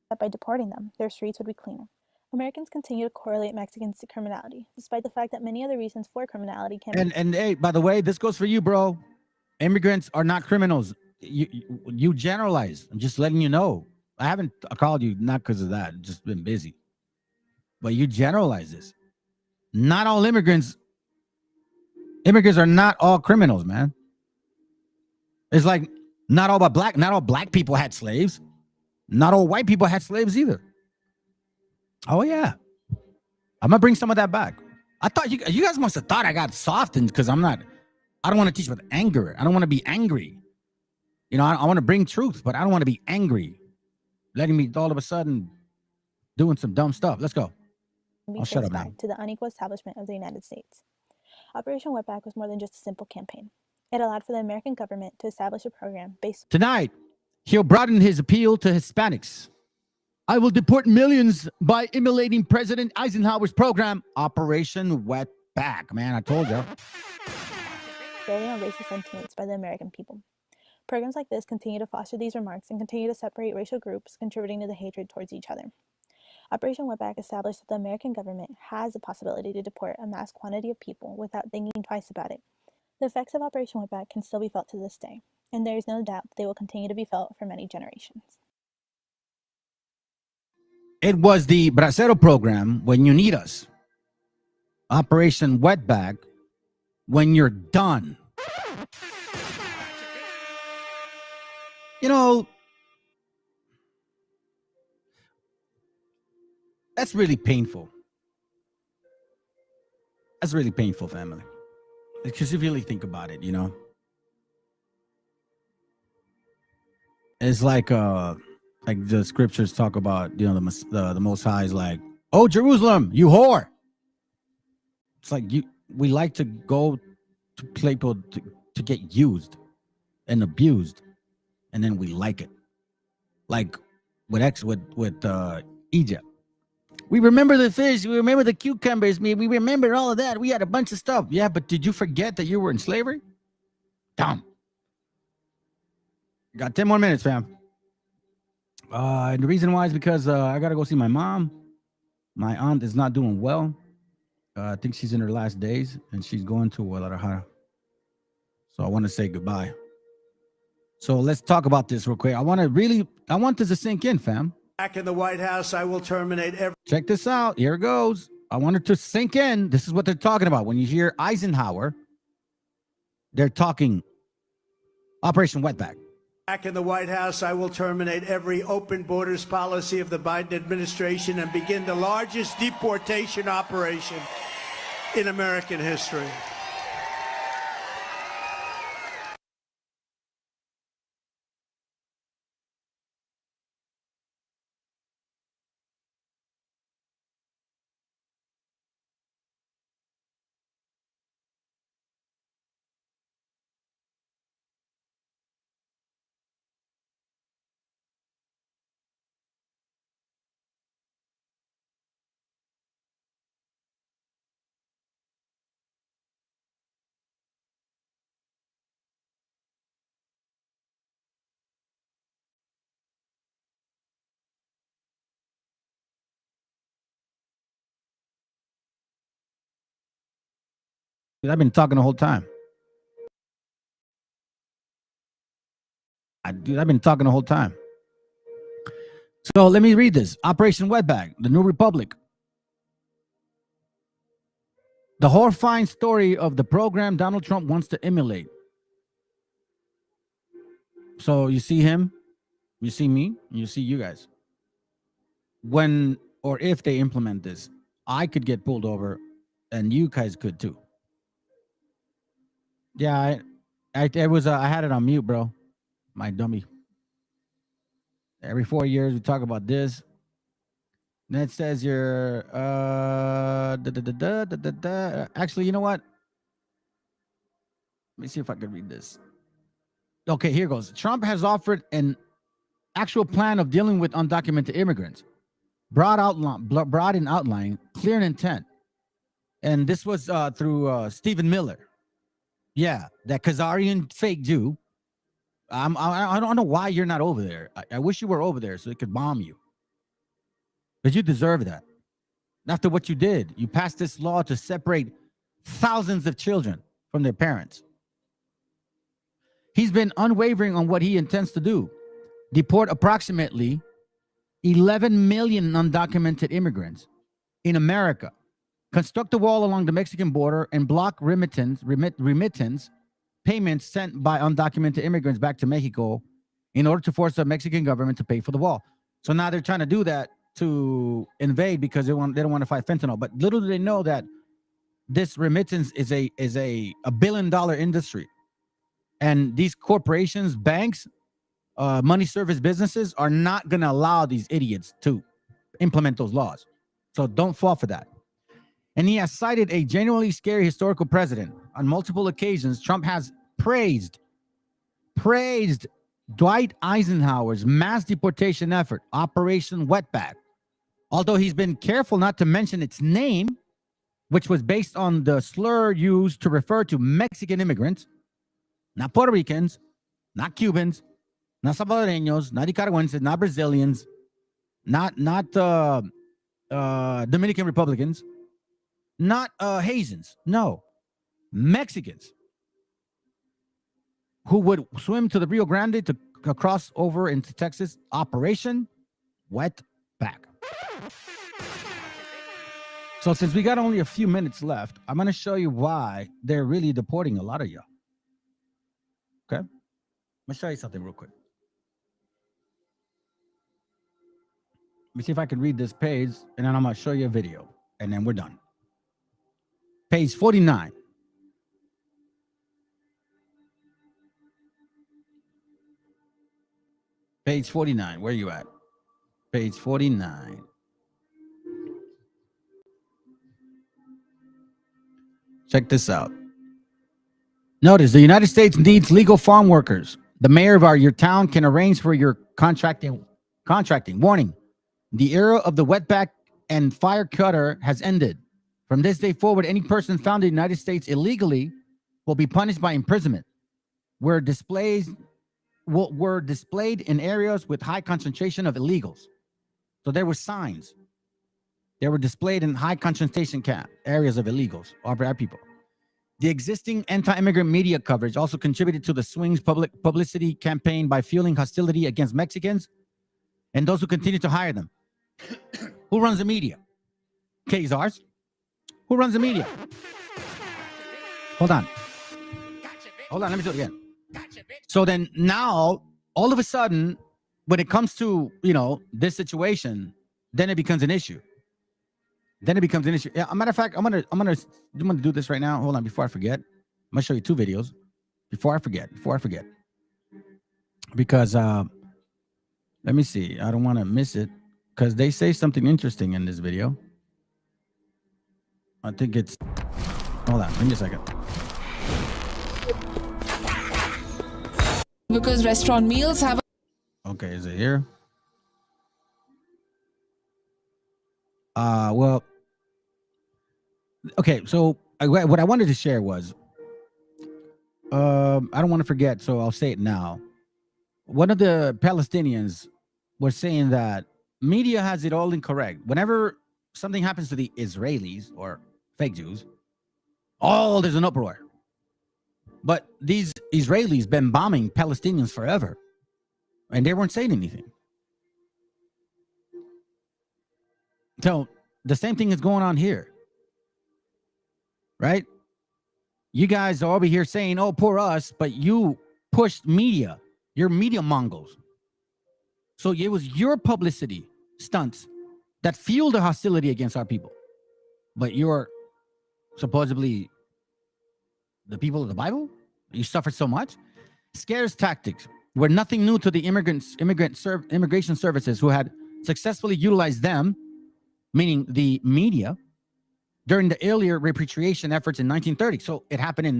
That by deporting them, their streets would be cleaner. Americans continue to correlate Mexicans to criminality, despite the fact that many other reasons for criminality can be. And hey, by the way, this goes for you, bro. Immigrants are not criminals. You generalize. I'm just letting you know. I haven't called you not because of that. I've just been busy. But you generalize this. Not all immigrants are not all criminals, man. It's like not all black people had slaves. Not all white people had slaves either. Oh yeah. I'm gonna bring some of that back. I thought you guys must have thought I got softened because I don't want to teach with anger. I don't want to be angry. You know, I want to bring truth, but I don't want to be angry. Letting me all of a sudden doing some dumb stuff. Let's go. I'll shut up now. To the unequal establishment of the United States. Operation Wetback was more than just a simple campaign. It allowed for the American government to establish a program based. Tonight, he'll broaden his appeal to Hispanics. I will deport millions by emulating President Eisenhower's program, Operation Wetback. Man, I told you. Building on racist sentiments by the American people. Programs like this continue to foster these remarks and continue to separate racial groups, contributing to the hatred towards each other. Operation Wetback established that the American government has the possibility to deport a mass quantity of people without thinking twice about it. The effects of Operation Wetback can still be felt to this day, and there is no doubt that they will continue to be felt for many generations. It was the Bracero program when you need us. Operation Wetback when you're done. You know, that's really painful. That's really painful, family. Because if you really think about it, you know, it's like the scriptures talk about, you know, the Most High is like, oh, Jerusalem, you whore. It's like we like to go to people to get used and abused, and then we like it. Like with Egypt. We remember the fish. We remember the cucumbers. We remember all of that. We had a bunch of stuff. Yeah, but did you forget that you were in slavery? Dumb. Got 10 more minutes, fam. And the reason why is because I got to go see my mom. My aunt is not doing well. I think she's in her last days, and she's going to Guadalajara. So I want to say goodbye. So let's talk about this real quick. I want this to sink in, fam. Back in the White House, I will terminate every... Check this out. Here it goes. I want it to sink in. This is what they're talking about. When you hear Eisenhower, they're talking Operation Wetback. Back in the White House, I will terminate every open borders policy of the Biden administration and begin the largest deportation operation in American history. I've been talking the whole time. Dude, I've been talking the whole time. So let me read this. Operation Wetback, the New Republic. The horrifying story of the program Donald Trump wants to emulate. So you see him, you see me, you see you guys. When or if they implement this, I could get pulled over and you guys could too. Yeah, I had it on mute, bro. My dummy. Every 4 years we talk about this. Then it says you're actually, you know what? Let me see if I can read this. Okay, here goes. Trump has offered an actual plan of dealing with undocumented immigrants. Broad in outline, clear in intent. And this was through Stephen Miller. Yeah, that Khazarian fake Jew. I don't know why you're not over there. I wish you were over there so they could bomb you. But you deserve that. After what you did, you passed this law to separate thousands of children from their parents. He's been unwavering on what he intends to do. Deport approximately 11 million undocumented immigrants in America. Construct a wall along the Mexican border and block remittance payments sent by undocumented immigrants back to Mexico in order to force the Mexican government to pay for the wall. So now they're trying to do that to invade because they don't want to fight fentanyl. But little do they know that this remittance is a $1 billion industry. And these corporations, banks, money service businesses are not going to allow these idiots to implement those laws. So don't fall for that. And he has cited a genuinely scary historical precedent. On multiple occasions, Trump has praised Dwight Eisenhower's mass deportation effort, Operation Wetback. Although he's been careful not to mention its name, which was based on the slur used to refer to Mexican immigrants, not Puerto Ricans, not Cubans, not Salvadoreños, not Nicaraguenses, not Brazilians, not Dominican Republicans, not Haitians. No, Mexicans who would swim to the Rio Grande to cross over into Texas. Operation Wetback. So since we got only a few minutes left, I'm going to show you why they're really deporting a lot of you. Okay? I'm going to show you something real quick. Let me see if I can read this page, and then I'm going to show you a video, and then we're done. Page 49. Page 49. Where are you at? Page 49. Check this out. Notice the United States needs legal farm workers. The mayor of your town can arrange for your contracting. Warning. The era of the wetback and fire cutter has ended. From this day forward, any person found in the United States illegally will be punished by imprisonment. Were displayed in areas with high concentration of illegals. So there were signs. They were displayed in high concentration areas of illegals, or our people. The existing anti-immigrant media coverage also contributed to the swing's publicity campaign by fueling hostility against Mexicans and those who continue to hire them. Who runs the media? Khazars. Who runs the media? Hold on, let me do it again. So then now, all of a sudden, when it comes to, this situation, then it becomes an issue. Yeah, a matter of fact, I'm gonna do this right now. Hold on, before I forget. I'm gonna show you two videos. Before I forget. Because let me see. I don't want to miss it. Because they say something interesting in this video. I think it's... Hold on, give me a second. Because restaurant meals have... Okay, is it here? Well... Okay, so what I wanted to share was... I don't want to forget, so I'll say it now. One of the Palestinians was saying that media has it all incorrect. Whenever something happens to the Israelis or fake Jews, there's an uproar. But these Israelis been bombing Palestinians forever. And they weren't saying anything. So the same thing is going on here, right? You guys are over here saying, oh, poor us, but you pushed media. You're media mongols. So it was your publicity stunts that fueled the hostility against our people. But you're supposedly the people of the Bible? You suffered so much? Scarce tactics were nothing new to the immigration services who had successfully utilized them, meaning the media, during the earlier repatriation efforts in 1930. So it happened in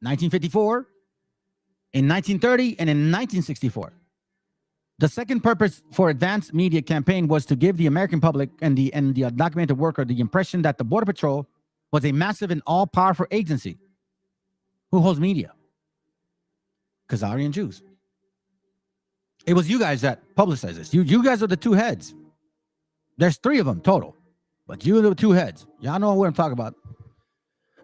1954, in 1930, and in 1964. The second purpose for advanced media campaign was to give the American public and the undocumented worker the impression that the Border Patrol was a massive and all-powerful agency. Who holds media? Khazarian Jews. It was you guys that publicized this. You guys are the two heads. There's 3 of them total, but you are the 2 heads. Y'all know what I'm talking about.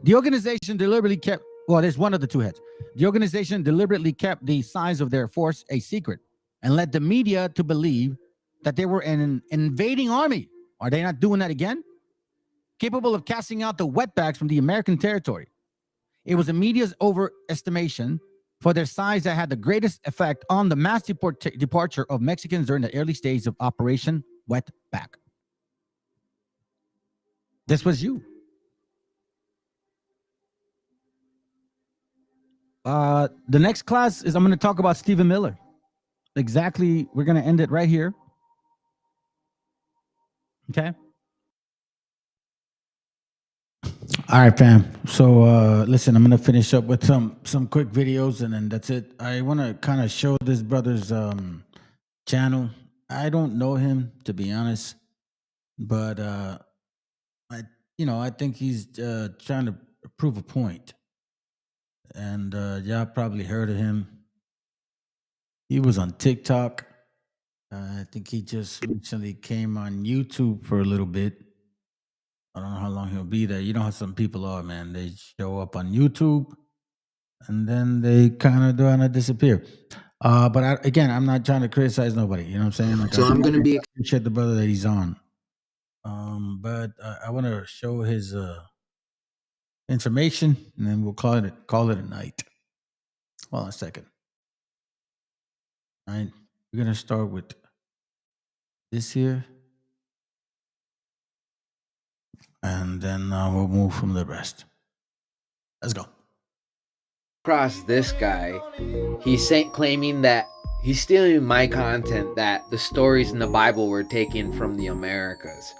The organization deliberately kept, well, there's one of the 2 heads. The organization deliberately kept the size of their force a secret and led the media to believe that they were an invading army. Are they not doing that again? Capable of casting out the wetbacks from the American territory. It was the media's overestimation for their size that had the greatest effect on the mass departure of Mexicans during the early stages of Operation Wetback. This was you. The next class is I'm going to talk about Stephen Miller. Exactly. We're going to end it right here. Okay. All right, fam. So listen, I'm going to finish up with some quick videos and then that's it. I want to kind of show this brother's channel. I don't know him, to be honest, but I think he's trying to prove a point. And y'all probably heard of him. He was on TikTok. I think he just recently came on YouTube for a little bit. I don't know how long he'll be there. You know how some people are, man. They show up on YouTube and then they kind of disappear. But again, I'm not trying to criticize nobody. You know what I'm saying? Like, so I'm going to be appreciate the brother that he's on. But I want to show his information and then we'll call it a night. Hold on a second. All right. We're going to start with this here. And then we'll move from the rest. Let's go. Across this guy, he's claiming that he's stealing my content, that the stories in the Bible were taken from the Americas.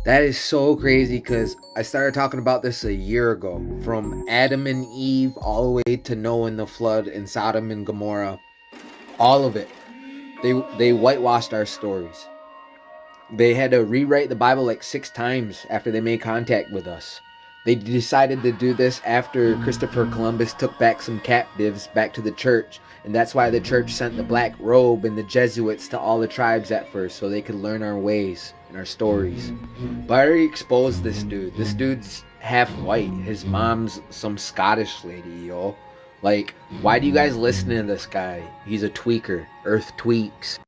That is so crazy because I started talking about this a year ago. From Adam and Eve all the way to Noah and the flood and Sodom and Gomorrah. All of it. They whitewashed our stories. They had to rewrite the Bible like 6 times after they made contact with us. They decided to do this after Christopher Columbus took back some captives back to the church. And that's why the church sent the black robe and the Jesuits to all the tribes at first, so they could learn our ways and our stories. But I already exposed this dude. This dude's half white. His mom's some Scottish lady, yo. Like, why do you guys listen to this guy? He's a tweaker. Earth tweaks.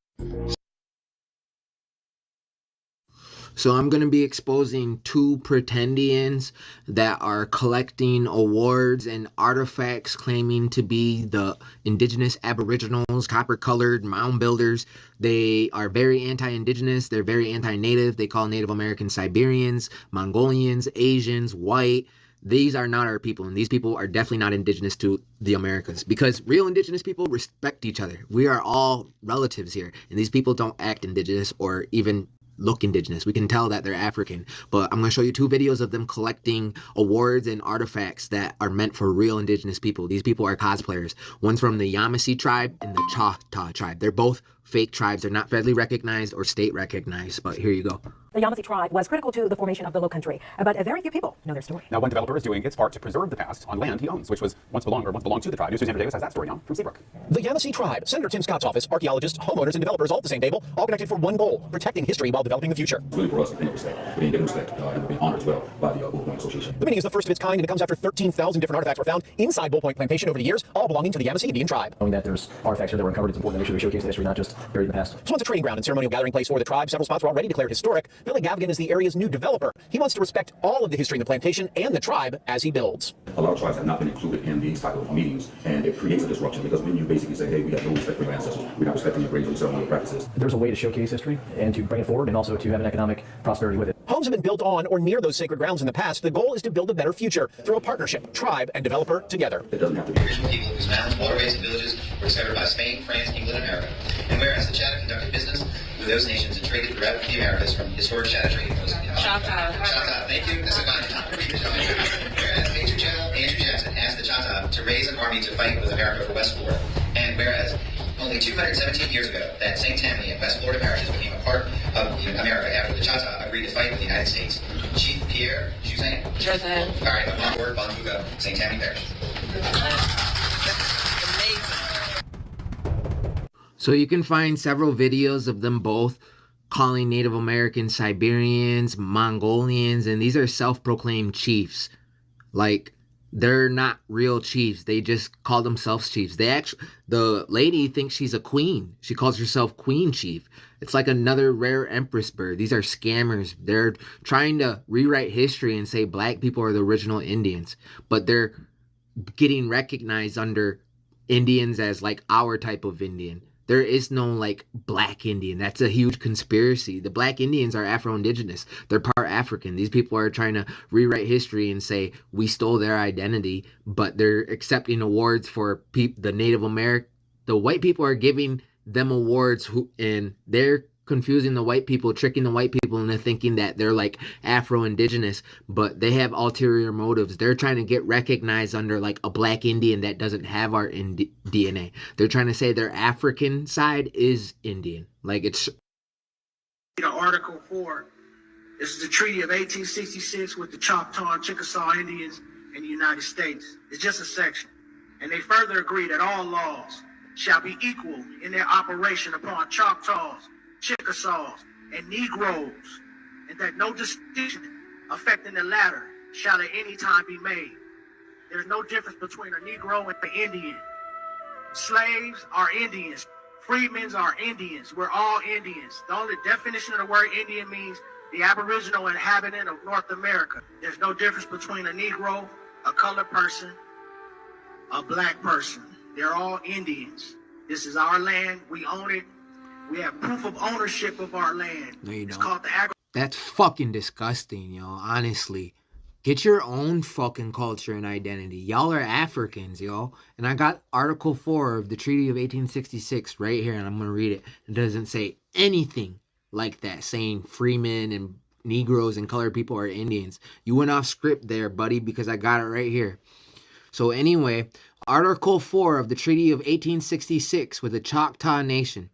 So I'm going to be exposing 2 pretendians that are collecting awards and artifacts claiming to be the indigenous aboriginals, copper-colored mound builders. They are very anti-indigenous. They're very anti-native. They call Native Americans Siberians, Mongolians, Asians, white. These are not our people, and these people are definitely not indigenous to the Americas, because real indigenous people respect each other. We are all relatives here, and these people don't act indigenous or even look indigenous. We can tell that they're African. But I'm going to show you 2 videos of them collecting awards and artifacts that are meant for real indigenous people. These people are cosplayers. One's from the Yamasee tribe and the Choctaw tribe. They're both fake tribes. They're not federally recognized or state recognized, but here you go. the Yamasee tribe was critical to the formation of the Low Country, but very few people know their story. Now, one developer is doing its part to preserve the past on land he owns, which once belonged to the tribe. News Amber Davis has that story now from Seabrook. The Yamasee tribe, Senator Tim Scott's office, archaeologists, homeowners, and developers all at the same table, all connected for one goal: protecting history while developing the future. It's really for us to respect. We're being given respect, and we're being honored as well by the Bull Point Association. The meeting is the first of its kind, and it comes after 13,000 different artifacts were found inside Bull Point Plantation over the years, all belonging to the Yamasee Indian tribe. Knowing that there's artifacts here that were uncovered, it's important to make sure we showcase the history, not just buried in the past. This one's a trading ground and ceremonial gathering place for the tribe. Several spots were already declared historic. Billy Gavigan is the area's new developer. He wants to respect all of the history in the plantation and the tribe as he builds. A lot of tribes have not been included in these type of meetings, and it creates a disruption because when you basically say, hey, we have no respect for your ancestors, we're not respecting your graves and ceremonial practices. There's a way to showcase history and to bring it forward and also to have an economic prosperity with it. Homes have been built on or near those sacred grounds in the past. The goal is to build a better future through a partnership, tribe and developer together. It doesn't have to be. Original people whose mounds, waterways, and villages were discovered by Spain, France, England, and America. And whereas the Chatta conducted business with those nations and traded throughout the Americas from historic Chatta trade posts. Chata, thank you. This is my time to read the job. Whereas Major General Andrew Jackson asked the Chata to raise an army to fight with America for West Florida. And whereas only 217 years ago, that St. Tammany and West Florida parishes became a part of America after the Chata agreed to fight with the United States. Chief Pierre Juzin? Juzin. All right, on board, Bonfuga, St. Tammany Parish. So you can find several videos of them both calling Native Americans Siberians, Mongolians, and these are self-proclaimed chiefs. Like, they're not real chiefs. They just call themselves chiefs. The lady thinks she's a queen. She calls herself Queen Chief. It's like another rare empress bird. These are scammers. They're trying to rewrite history and say black people are the original Indians, but they're getting recognized under Indians as like our type of Indian. There is no like black Indian. That's a huge conspiracy. The black Indians are Afro-Indigenous. They're part African. These people are trying to rewrite history and say we stole their identity, but they're accepting awards for the Native American. The white people are giving them awards and they're confusing the white people, tricking the white people into thinking that they're like Afro-Indigenous, but they have ulterior motives. They're trying to get recognized under like a black Indian that doesn't have our DNA. They're trying to say their African side is Indian. Like it's... Article 4. This is the Treaty of 1866 with the Choctaw and Chickasaw Indians in the United States. It's just a section. And they further agree that all laws shall be equal in their operation upon Choctaws, Chickasaws, and Negroes, and that no distinction affecting the latter shall at any time be made. There's no difference between a Negro and an Indian. Slaves are Indians. Freedmen are Indians. We're all Indians. The only definition of the word Indian means the aboriginal inhabitant of North America. There's no difference between a Negro, a colored person, a black person. They're all Indians. This is our land. We own it. We have proof of ownership of our land. No, you don't. It's called the That's fucking disgusting, yo. Honestly. Get your own fucking culture and identity. Y'all are Africans, yo. And I got Article 4 of the Treaty of 1866 right here, and I'm going to read it. It doesn't say anything like that, saying freemen and Negroes and colored people are Indians. You went off script there, buddy, because I got it right here. So anyway, Article 4 of the Treaty of 1866 with the Choctaw Nation.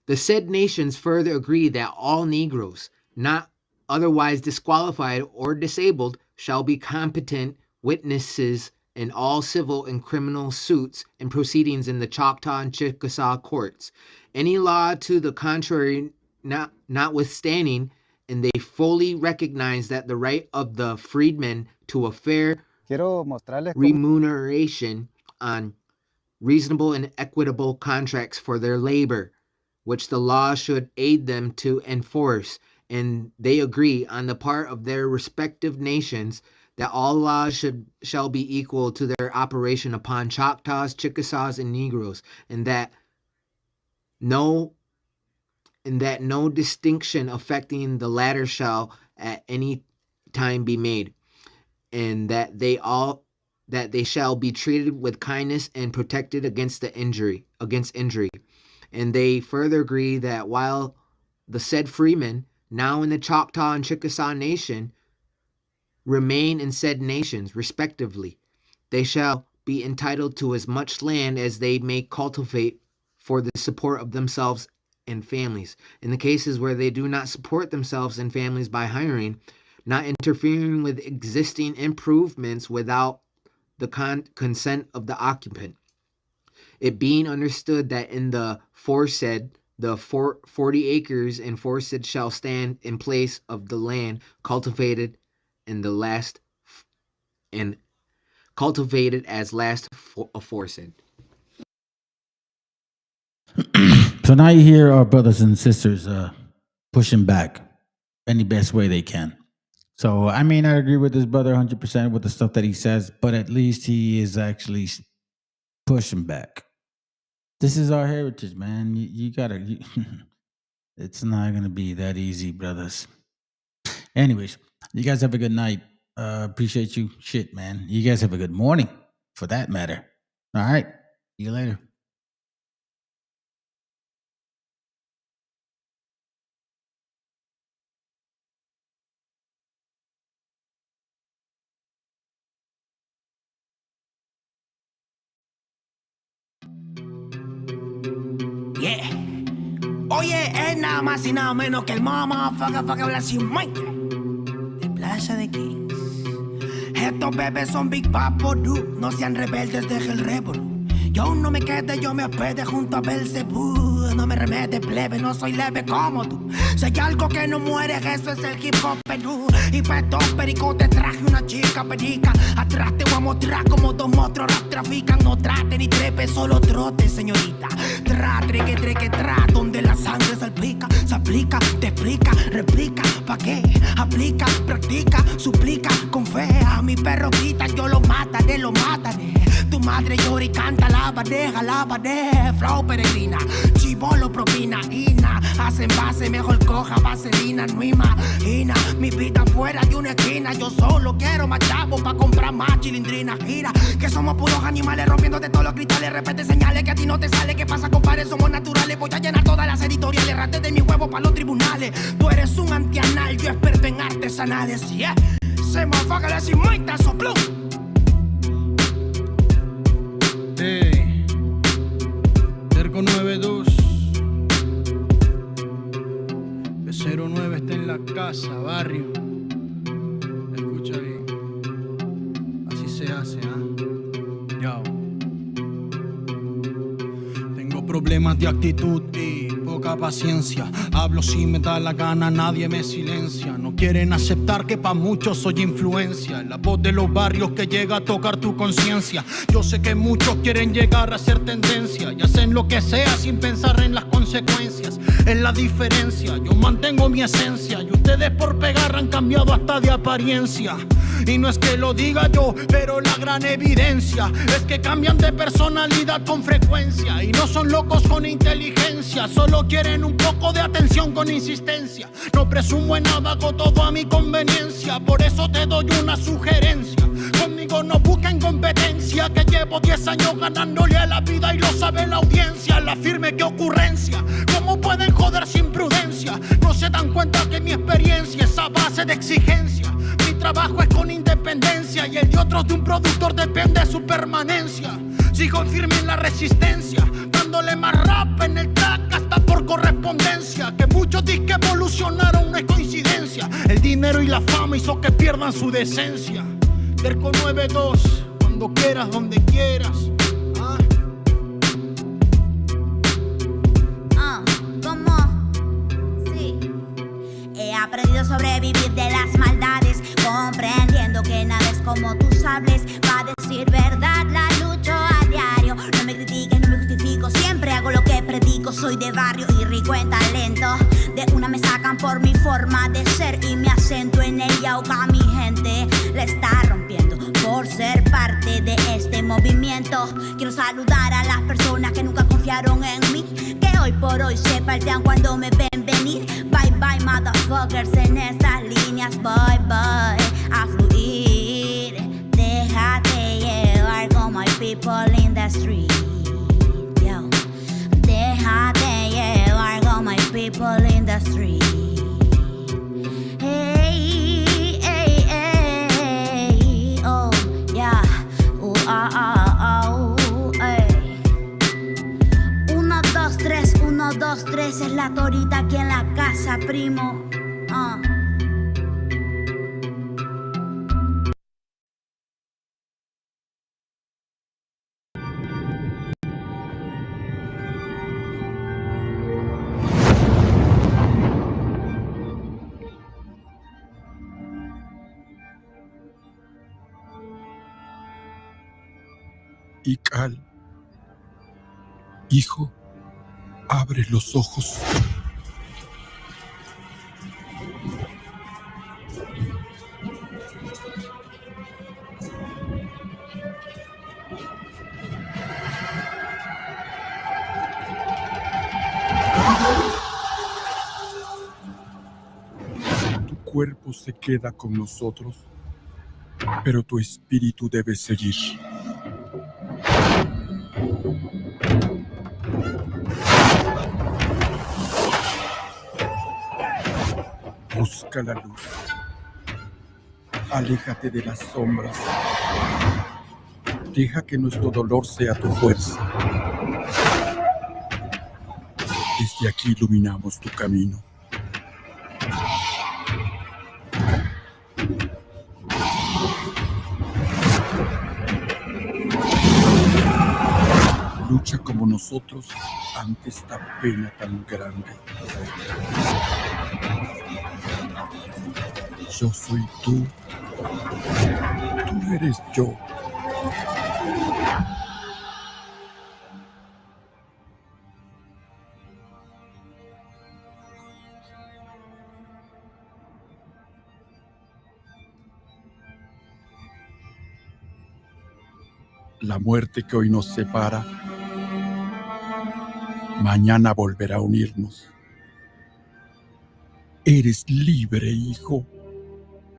The said nations further agree that all Negroes, not otherwise disqualified or disabled, shall be competent witnesses in all civil and criminal suits and proceedings in the Choctaw and Chickasaw courts. Any law to the contrary notwithstanding, and they fully recognize that the right of the freedmen to a fair remuneration on reasonable and equitable contracts for their labor, which the law should aid them to enforce, and they agree on the part of their respective nations that all laws shall be equal to their operation upon Choctaws, Chickasaws, and Negroes, and that no distinction affecting the latter shall at any time be made, and that they shall be treated with kindness and protected against injury. And they further agree that while the said freemen, now in the Choctaw and Chickasaw Nation, remain in said nations, respectively, they shall be entitled to as much land as they may cultivate for the support of themselves and families. In the cases where they do not support themselves and families by hiring, not interfering with existing improvements without the consent of the occupant. It being understood that in the foresaid, the 40 acres and foresaid shall stand in place of the land cultivated in the last and cultivated as last aforesaid. So now you hear our brothers and sisters pushing back any best way they can. So I may not agree with this brother 100% with the stuff that he says, but at least he is actually pushing back. This is our heritage, man. You gotta. It's not gonna be that easy, brothers. Anyways, you guys have a good night. Appreciate you. Shit, man. You guys have a good morning, for that matter. All right. See you later. Yeah. Oye, es nada más y nada menos que el motherfucker Blasphemite de Plaza de Kings. Estos bebés son Big Papo, dude. No sean rebeldes, deje el rebel. Yo no me quede, yo me hospede junto a Belzebú. No me remete, plebe, no soy leve como tú. Si hay algo que no muere, eso es el hip hop Perú. Y peto, perico, te traje una chica perica. Atrás te voy a mostrar como dos monstruos rap trafican. No trate ni trepe, solo trote, señorita. Treque, donde la sangre salpica. Se aplica, te explica, replica. ¿Pa' qué? Aplica, practica, suplica. Con fe a mi perro grita, yo lo mataré. Tu madre llora y canta la bandeja, flow peregrina, chivolo propina, ina, hacen base, mejor coja vaselina, no imagina, mi vida fuera de una esquina, yo solo quiero más chavo pa' comprar más chilindrina, gira, que somos puros animales rompiéndote todos los cristales, repete señales que a ti no te sale, ¿qué pasa compadre? Somos naturales, voy a llenar todas las editoriales, rate de mi huevo pa' los tribunales, tú eres un antianal, yo experto en artesanales, yeah, se me afaga la cimaita, sopló. Terco 92 B09 está en la casa, barrio. Escucha bien. Así se hace, Yo. Tengo problemas de actitud y poca paciencia. Hablo si me da la gana, nadie me silencia. No quieren aceptar que pa' muchos soy influencia. La voz de los barrios que llega a tocar tu conciencia. Yo sé que muchos quieren llegar a ser tendencia y hacen lo que sea sin pensar en las consecuencias. Es la diferencia, yo mantengo mi esencia y ustedes por pegar han cambiado hasta de apariencia. Y no es que lo diga yo, pero la gran evidencia es que cambian de personalidad con frecuencia. Y no son locos con inteligencia, solo quieren un poco de atención con insistencia. No presumo en nada, hago todo a mi conveniencia. Por eso te doy una sugerencia. Conmigo no busquen competencia, que llevo 10 años ganándole a la vida y lo sabe la audiencia. La firme, qué ocurrencia, ¿cómo pueden joder sin prudencia? No se dan cuenta que mi experiencia es a base de exigencia. Mi trabajo es con independencia y el de otros de un productor depende de su permanencia. Sigo firme en la resistencia, dándole más rap en el track hasta por correspondencia. Que muchos disques evolucionaron, no es coincidencia. El dinero y la fama hizo que pierdan su decencia. Terco 92, cuando quieras, donde quieras. ¿Cómo? Sí. He aprendido a sobrevivir de las maldades, comprendiendo que nada es como tú sabes. Pa' decir verdad, la lucho a diario. No me critiques, no me justifico, siempre hago lo que predico. Soy de barrio y rico en talento. De una me sacan por mi forma de ser y me acento en el yauca. Mi gente la está rompiendo por ser parte de este movimiento. Quiero saludar a las personas que nunca confiaron en mí, que hoy por hoy se paltean cuando me ven venir. Bye bye motherfuckers en estas líneas. Bye bye a fluir. Déjate llevar como hay people in the street. Yo. Déjate llevar como hay people in the street. Hey, hey, hey. Oh, yeah. Hey. 1, 2, 3, 1, 2, 3 es la Ponte aquí en la casa, primo. Ical, hijo, abre los ojos. Tu cuerpo se queda con nosotros, pero tu espíritu debe seguir. Busca la luz. Aléjate de las sombras. Deja que nuestro dolor sea tu fuerza. Desde aquí iluminamos tu camino. Lucha como nosotros ante esta pena tan grande. Yo soy tú. Tú eres yo. La muerte que hoy nos separa, mañana volverá a unirnos. Eres libre, hijo.